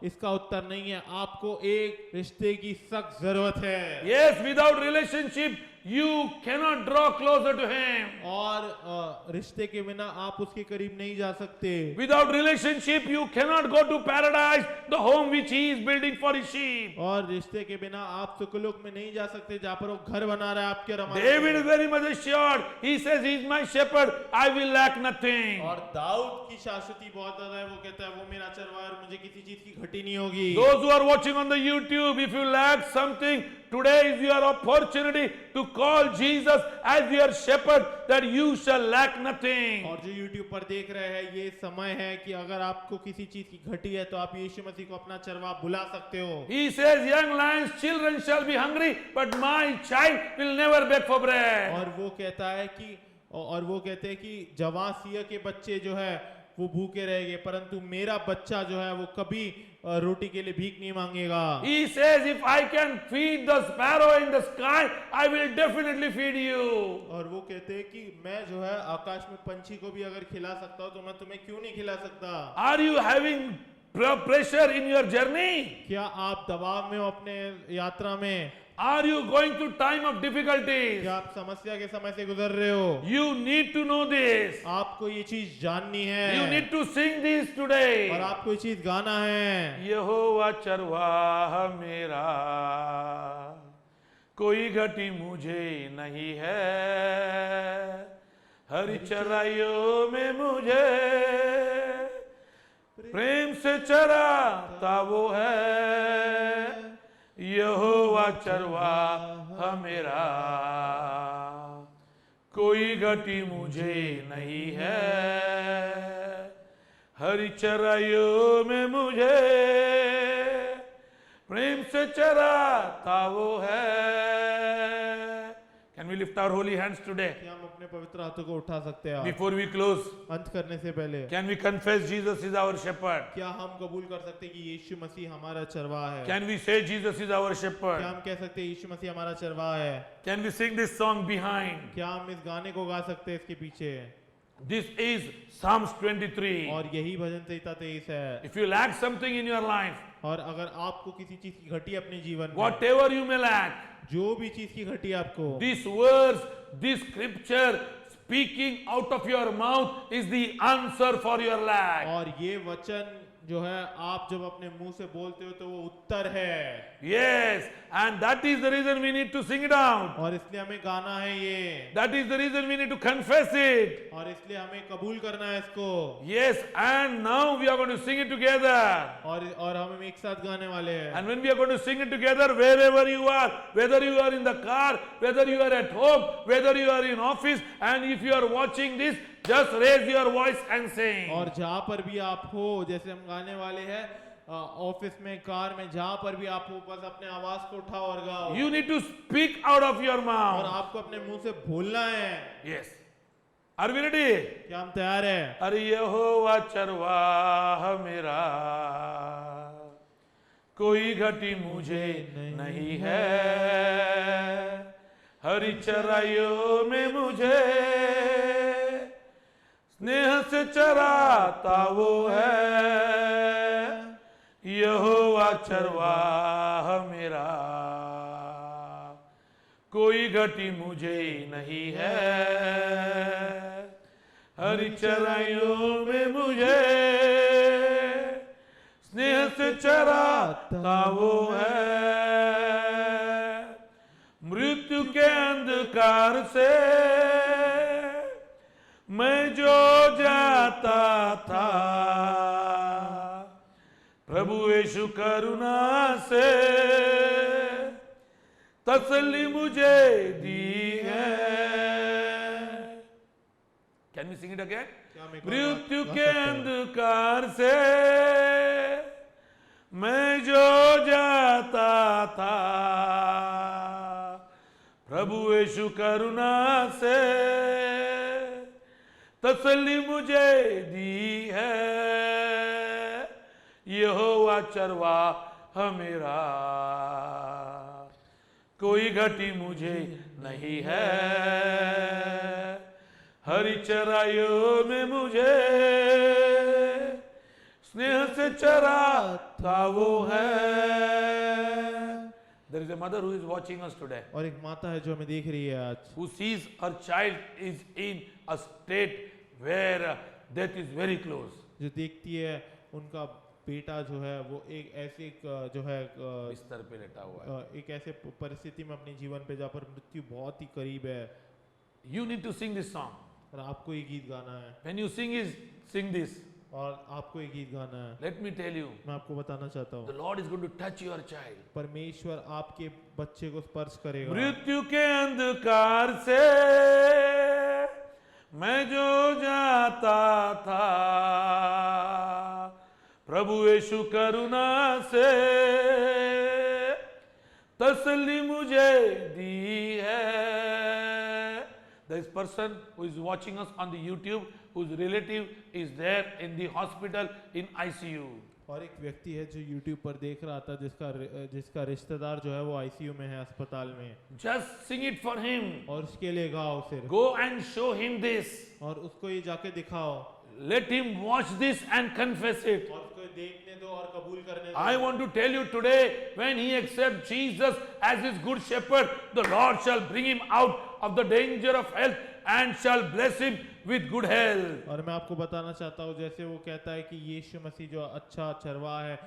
इसका उत्तर नहीं है। आपको एक रिश्ते की सख्त जरूरत है। Yes, without relationship, you cannot draw closer to him. और रिश्ते के बिना आप उसके करीब नहीं जा सकते। Without relationship, you cannot go to paradise, the home which he is building for his sheep. और रिश्ते के बिना आप सुखलोक में नहीं जा सकते जहाँ पर वो घर बना रहा है आपके रमाने David is में। very much assured. He says, he is my shepherd. I will lack nothing. और दाऊद की शाश्वती बहुत ज्यादा है। वो कहता है वो मेरा चरवाहा है और मुझे किसी चीज की घटी नहीं होगी। Those who are watching on the YouTube, if you lack something, today is your opportunity to call Jesus as your shepherd, that you shall lack nothing. और जो YouTube पर देख रहे हैं ये समय है कि अगर आपको किसी चीज की घटी है तो आप यीशु मसीह को अपना चरवाहा बुला सकते हो। He says, young lions, children shall be hungry, but my child will never beg for bread. और वो कहता है कि और वो कहते हैं कि जवान सिंह के बच्चे जो है वो भूखे रहेंगे परंतु मेरा बच्चा जो है वो कभी रोटी के लिए भीख नहीं मांगेगा। He says, if I can feed the sparrow in the sky, I will definitely feed you. और वो कहते हैं कि मैं जो है आकाश में पंछी को भी अगर खिला सकता हूँ तो मैं तुम्हें क्यों नहीं खिला सकता। Are you having pressure in your journey? क्या आप दबाव में हो अपने यात्रा में? Are you going through time of difficulties? क्या आप समस्या के समय से गुजर रहे हो? You need to know this. आपको ये चीज जाननी है। You need to sing this today. और आपको ये चीज गाना है। यहोवा चरवाहा मेरा, कोई घटी मुझे नहीं है, हरी चराइयों में मुझे प्रेम से चराता वो है। यहोवा चरवाहा मेरा, कोई घटी मुझे नहीं है, हरी चराइयों में मुझे प्रेम से चराता वो है। Can we lift our holy hands today? क्या हम अपने पवित्र हाथों को उठा सकते हैं? Before we close, अंत करने से पहले can we confess Jesus is our shepherd? क्या हम कबूल कर सकते हैं कि यीशु मसीह हमारा चरवाहा है? Can we say Jesus is our क्या shepherd? हम कह सकते हैं यीशु मसीह हमारा चरवाहा है? Can we sing this song behind? क्या हम इस गाने को गा सकते हैं इसके पीछे? This is Psalms 23. और यही भजन संहिता 23 है। If you lack something in your life, और अगर आपको किसी चीज की घटी अपने जीवन में, whatever you may lack, जो भी चीज की घटी आपको, this verse, this scripture speaking out of your mouth is the answer for your lack. और ये वचन जो है आप जब अपने मुंह से बोलते हो तो वो उत्तर है। Yes, and that is the reason we need to sing it out. और इसलिए हमें गाना है ये, That is the reason we need to confess it. और इसलिए हमें कबूल करना है इसको। Yes, and now we are going to sing it together. और हम एक साथ गाने वाले हैं। And when we are going to sing it together, wherever you are, whether you are in the car, whether you are at home, whether you are in office, and if you are watching this, just raise your voice and sing. और जहाँ पर भी आप हो, जैसे हम गाने वाले हैं, ऑफिस में, कार में, जहाँ पर भी आप हो, बस अपने आवाज को उठाओ और गाओ। You need to speak out of your और mouth. आपको अपने मुंह से बोलना है। Yes. Are we ready? क्या हम तैयार हैं? अरे यहोवा चरवाहा मेरा, कोई घटी मुझे नहीं है, हरी चराइयों में मुझे स्नेह से चराता वो है। यहोवा चरवाहा मेरा, कोई घटी मुझे नहीं है, हरी चराइयों में मुझे स्नेह से चराता वो है। मृत्यु के अंधकार से मैं जो जाता था, प्रभु यीशु करुणा से तसल्ली मुझे दी है। Can we sing it again? मृत्यु के अंधकार से मैं जो जाता था, प्रभु यीशु करुणा से तसल्ली मुझे दी है। यहोवा चरवाहा मेरा, कोई घटी मुझे नहीं है। हरी चराइयों में मुझे स्नेह से चराता वो है। There is a mother who is watching us today, और एक माता है जो हमें देख रही है आज, who sees her child is in a state where death is very close. जो देखती है उनका बेटा जो है वो एक ऐसे जो है बिस्तर पे लेटा हुआ है। एक ऐसे परिस्थिति में अपने जीवन पे जहाँ पर मृत्यु बहुत ही करीब है। You need to sing this song. और आपको ये गीत गाना है, When you sing this, और आपको ये गीत गाना है। let me tell you, मैं आपको बताना चाहता the हूँ, Lord is going to touch your child. परमेश्वर आपके बच्चे को स्पर्श करेगा। मृत्यु के अंधकार से मैं जो जाता था, प्रभु यीशु करुणा से तसल्ली मुझे दी है। This person who is watching us on the YouTube, whose relative is there in the hospital in ICU. और एक व्यक्ति है जो YouTube पर देख रहा था जिसका रिश्तेदार जो है वो ICU में है, अस्पताल में। Just sing it for him. और उसके लिए गाओ सिर्फ, Go and show him this. और उसको ये जाके दिखाओ, Let him watch this and confess it. और उसको देखने दो और कबूल करने दो। I want to tell you today, when he accepts Jesus as his good shepherd, the Lord shall bring him out of the danger of health and shall bless him with good health. और मैं आपको बताना चाहता हूँ, जैसे वो कहता है कि यीशु मसीह जो अच्छा चरवाहा है,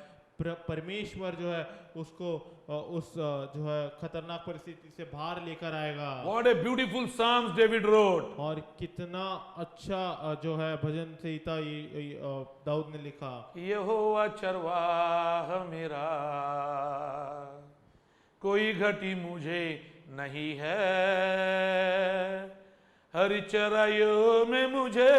परमेश्वर जो है उसको उस जो है खतरनाक परिस्थिति से बाहर लेकर आएगा। What a beautiful Psalms David wrote. और कितना अच्छा जो है भजन संहिता ये दाऊद ने लिखा। यहोवा चरवाहा मेरा, कोई घटी मुझे नहीं है। हरी चराइयों में मुझे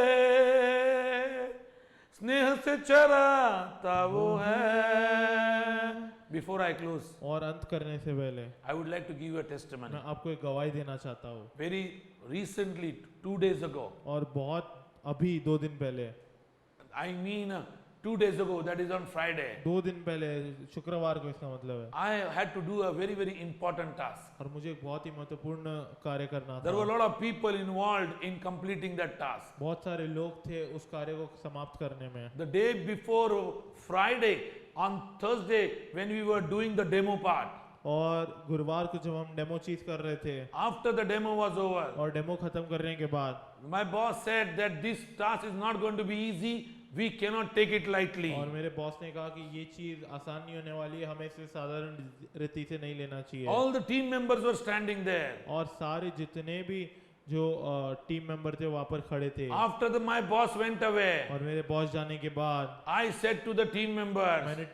स्नेह से चराता वो है। Before I close, और अंत करने से पहले I would like to give you a testimony. मैं आपको एक गवाही देना चाहता हूँ। Very recently, 2 days ago, और बहुत अभी 2 दिन पहले, I mean 2 days ago, that is on Friday, 2 दिन पहले शुक्रवार को इसका मतलब है, I had to do a very, very important task. और मुझे एक बहुत ही महत्वपूर्ण कार्य करना There were a था। lot of people involved in completing that task. बहुत सारे लोग थे उस कार्य को समाप्त करने में। The day before Friday, on Thursday, when we were doing the demo part, और गुरुवार को जब हम डेमो चीज कर रहे थे, after the demo was over, और डेमो खत्म करने के बाद my boss said that this task is not going to be easy. We cannot take it lightly. और मेरे बॉस ने कहा कि ये चीज आसान नहीं होने वाली है, हमें इसे साधारण रीति से नहीं लेना चाहिए। All the team members were standing there. और सारे जितने भी जो टीम मेंबर थे वहां पर खड़े थे। After my boss went away, और मेरे बॉस जाने के बाद I said to the team members, मैंने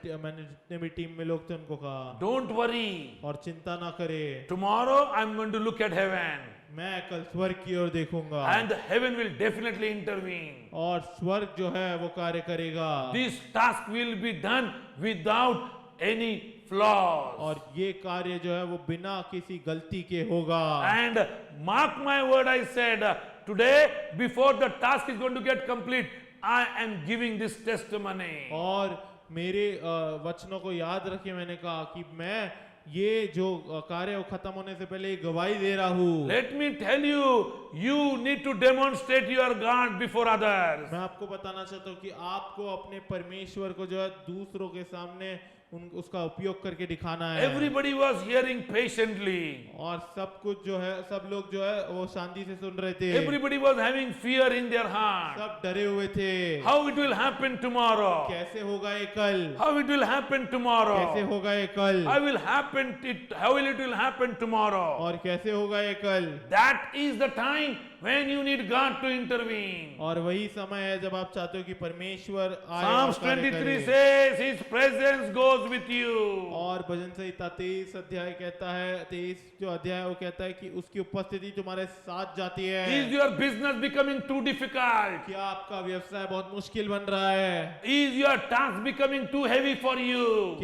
जितने भी टीम में लोग थे उनको कहा, don't worry. और चिंता ना करे, Tomorrow I'm going to look at heaven, मैं कल स्वर्ग की ओर देखूंगा, and heaven will definitely intervene. और स्वर्ग जो है वो कार्य करेगा। This task will be done without any flaws. और ये कार्य जो है वो बिना किसी गलती के होगा। And mark my word, I said, today before the task is going to get complete, I am giving this testimony. और मेरे वचनों को याद रखिए, मैंने कहा कि मैं ये जो कार्य वो खत्म होने से पहले गवाही दे रहा हूँ। Let me tell you, you need to demonstrate your God before others. मैं आपको बताना चाहता हूँ कि आपको अपने परमेश्वर को जो है दूसरों के सामने उसका उपयोग करके दिखाना है। Everybody was hearing patiently. और सब कुछ जो है, सब लोग जो है वो शांति से सुन रहे थे। Everybody was having fear in their heart. सब डरे हुए थे। How it will happen tomorrow? कैसे होगा ये कल? How it will happen tomorrow? कैसे होगा ये कल? How will happen it? How will it will happen tomorrow? और कैसे होगा ये कल? That is the time when you need God to intervene. और वही समय है जब आप चाहते हो कि परमेश्वर आए और Psalms कार्य 23 करे। says His presence goes with you. और भजन संहिता 23 अध्याय कहता है, 23 जो अध्याय है वो कहता है कि उसकी उपस्थिति तुम्हारे साथ जाती है। Is your business becoming too difficult? क्या आपका व्यवसाय बहुत मुश्किल बन रहा है? Is your task becoming too heavy for you?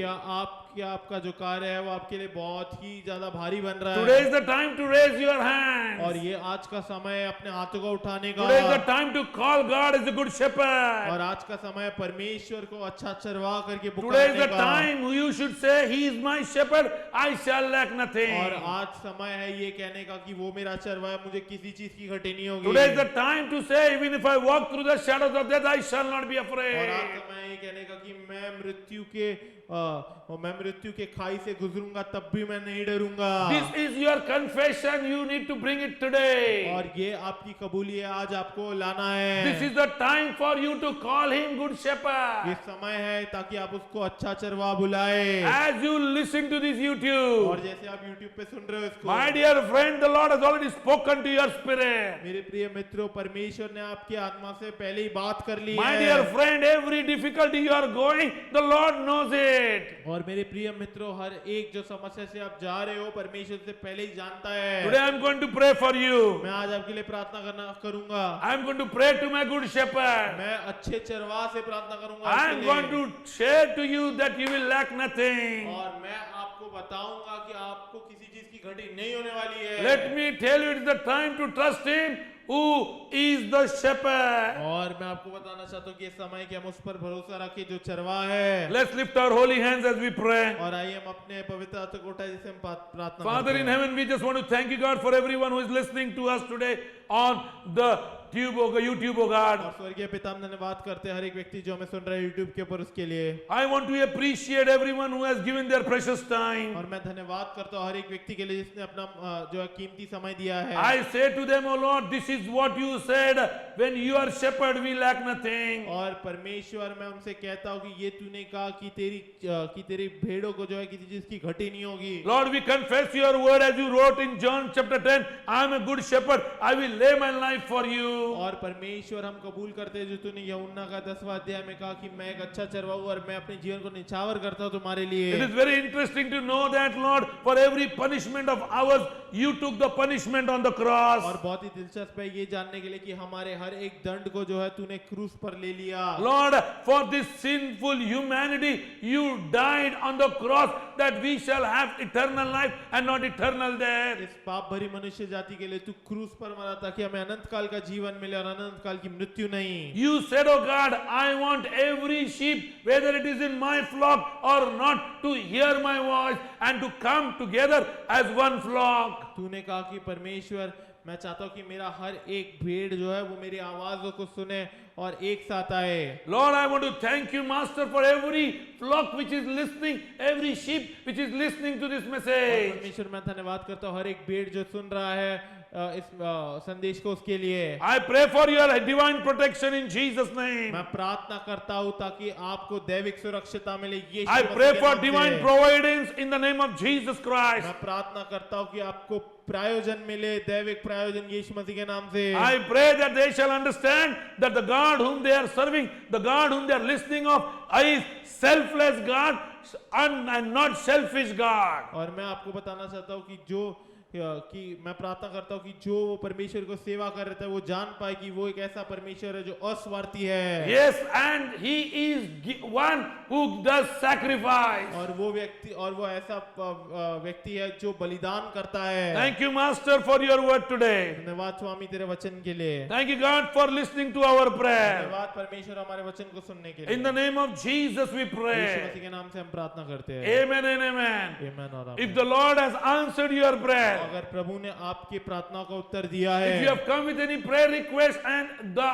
क्या आपका जो कार्य है वो आपके लिए बहुत ही ज्यादा भारी बन रहा Today है? is the time to raise your hands. और ये आज का समय है अपने हाथों को उठाने का। Today is the time to call God as a good और shepherd. आज का समय है परमेश्वर को अच्छा चरवाह करके Today is पुकारने the का। time you should say, He is my shepherd, I shall lack nothing. और आज समय है ये कहने का कि वो मेरा चरवाहा है, मुझे किसी चीज की घटी नहीं होगी। Today is the time to say, even if I walk through the shadows of death, I shall not be और आज afraid. समय ये कहने का कि मैं मृत्यु के खाई से गुजरूंगा तब भी मैं नहीं डरूंगा। This is your confession. You need to bring it today. और ये आपकी कबूली है, आज आपको लाना है। This is the time for you to call Him good ये shepherd. समय है ताकि आप उसको अच्छा चरवाहा बुलाए। As you listen to this YouTube, और जैसे आप YouTube पे सुन रहे हो इसको, my dear friend, the Lord has already spoken to your spirit. मेरे प्रिय मित्रों, परमेश्वर ने आपके आत्मा से पहले ही बात कर ली My है। dear friend, every difficulty you are going, the Lord knows it. और मेरे प्रिय मित्रों, हर एक जो समस्या से आप जा रहे हो परमेश्वर से पहले ही जानता है। Today I am going to pray for you. मैं आज आपके लिए प्रार्थना करूंगा। I am going to pray to my good shepherd. मैं अच्छे चरवाह से प्रार्थना करूंगा I आपके am लिए। going to share to you that you will lack nothing. और मैं आपको बताऊंगा कि आपको किसी चीज की घटी नहीं होने वाली है। Let me tell you, it's the time to trust Him who is the shepherd. और मैं आपको बताना चाहता हूँ कि ये समय कि हम उस पर भरोसा रखें जो चरवाह है। Let's lift our holy hands as we pray. और आइए हम अपने पवित्र हाथों को उठाए जिसे हम प्रार्थना Father करते in हैं। heaven, we just want to thank you, God, for everyone who is listening to us today on the tube, oh God, YouTube, oh God. और स्वर्गीय पिता, हम धन्यवाद करते हैं हर एक व्यक्ति जो हमें सुन रहा है यूट्यूब के ऊपर, उसके लिए। I want to appreciate everyone who has given their precious time. और मैं धन्यवाद करता हूँ हर एक व्यक्ति के लिए जिसने अपना जो है कीमती समय दिया है। I say to them, oh Lord, this is what you said, when you are shepherd, we lack nothing. और परमेश्वर, मैं उनसे कहता हूँ कि ये तूने कहा कि तेरी भेड़ों को जो है किसी चीज की घटी नहीं होगी। Lord, we confess your word as you wrote in John chapter 10, I am a good shepherd, I will lay my life for you. और परमेश्वर, हम कबूल करते हैं जो तूने यूहन्ना का 10वां अध्याय में कहा कि मैं एक अच्छा चरवाहा हूँ और मैं अपने जीवन को निछावर करता हूँ तुम्हारे लिए। It is very interesting to know that, Lord, for every punishment of ours, you took the punishment on the cross. और बहुत ही दिलचस्प है ये जानने के लिए कि हमारे हर एक दंड को जो है तूने क्रूस पर ले लिया। Lord, for this sinful humanity, you died on the cross that we shall have eternal life and not eternal death. इस पाप भरी मनुष्य जाति के लिए तू क्रूस पर मरा ताकि हमें अनंत काल का जीवन मिले और अनंत काल की मृत्यु नहीं। You said, oh God, I want every sheep, whether it is in my flock or not, to hear my voice and to come together as one flock. तूने कहा कि परमेश्वर, मैं चाहता हूँ कि मेरा हर एक भेड़ जो है वो मेरी आवाज़ों को सुने और एक साथ आए। Lord, I want to thank you, Master, for every flock which is listening, every sheep which is listening to this और message. परमेश्वर, मैं धन्यवाद करता हूँ हर एक भेड़ जो सुन रहा है इस संदेश को, उसके लिए। I pray for your divine protection in Jesus' name. मैं प्रार्थना करता हूँ ताकि आपको दैविक सुरक्षिता मिले। यीशु I मसीह pray के for नाम divine से। providence in the name of Jesus Christ. मैं प्रार्थना करता हूँ कि आपको प्रायोजन मिले, दैविक प्रायोजन यीशु मसीह के नाम से। I pray that they shall understand that the God whom they are serving, the God whom they are listening of, is selfless God and not selfish God. और मैं आपको बताना चाहता हूँ कि मैं प्रार्थना करता हूँ कि जो वो परमेश्वर को सेवा कर रहे थे वो जान पाए कि वो एक ऐसा परमेश्वर है जो अस्वार्थी है। Yes, and He is one who does sacrifice. और वो ऐसा व्यक्ति है जो बलिदान करता है। Thank you, Master, for your word today. धन्यवाद स्वामी तेरे वचन के लिए। Thank you, God, for listening to our prayer. धन्यवाद परमेश्वर हमारे वचन को सुनने के लिए। In the name of Jesus we Yeshu pray. मसीह के नाम से हम प्रार्थना करते हैं। Amen and amen. आमीन और If आमीन। the Lord has answered your prayer, अगर प्रभु ने आपकी प्रार्थनाओं का उत्तर दिया if you है, have come with any prayer request and the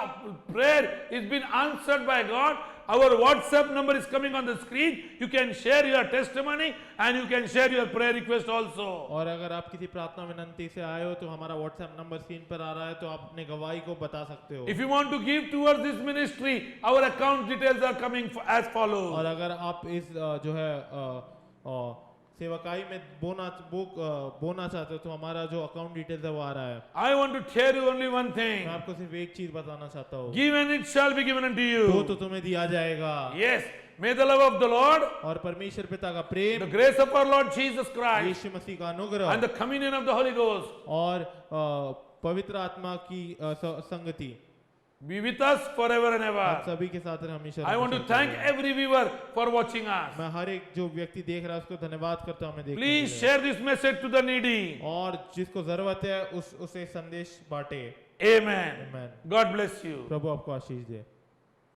prayer is been answered by God, our WhatsApp number is coming on the screen. You can share your testimony and you can share your prayer request also. और अगर आप किसी प्रार्थना विनंती से आए हो तो हमारा व्हाट्सएप नंबर स्क्रीन पर आ रहा है, तो आप अपने गवाही को बता सकते हो। If you want to give towards this ministry, our account details are coming as follows. और अगर आप इस जो है सेवकाई में बोना चाहते हो तो हमारा जो अकाउंट डिटेल्स है वो आ रहा है। I want to tell you only one thing. मैं आपको सिर्फ एक चीज बताना चाहता हूँ, Give and it shall be given unto दो you. तो तुम्हें दिया जाएगा। Yes. May the love of the Lord, और परमेश्वर पिता का the Prem, grace of our Lord Jesus Christ, यीशु मसीह का and अनुग्रह the communion of the Holy Ghost और पवित्र आत्मा की संगति be with us forever and आप ever. सभी के साथ रहे हमेशा। I want to हमेशा thank रहे। every viewer for watching us. मैं हर एक जो व्यक्ति देख रहा है उसको धन्यवाद करता हूँ, हमें देखने के Please लिए। share this message to the needy. और जिसको जरूरत है उसे संदेश बांटे। Amen. Amen। God bless you. प्रभु आपको आशीष दे।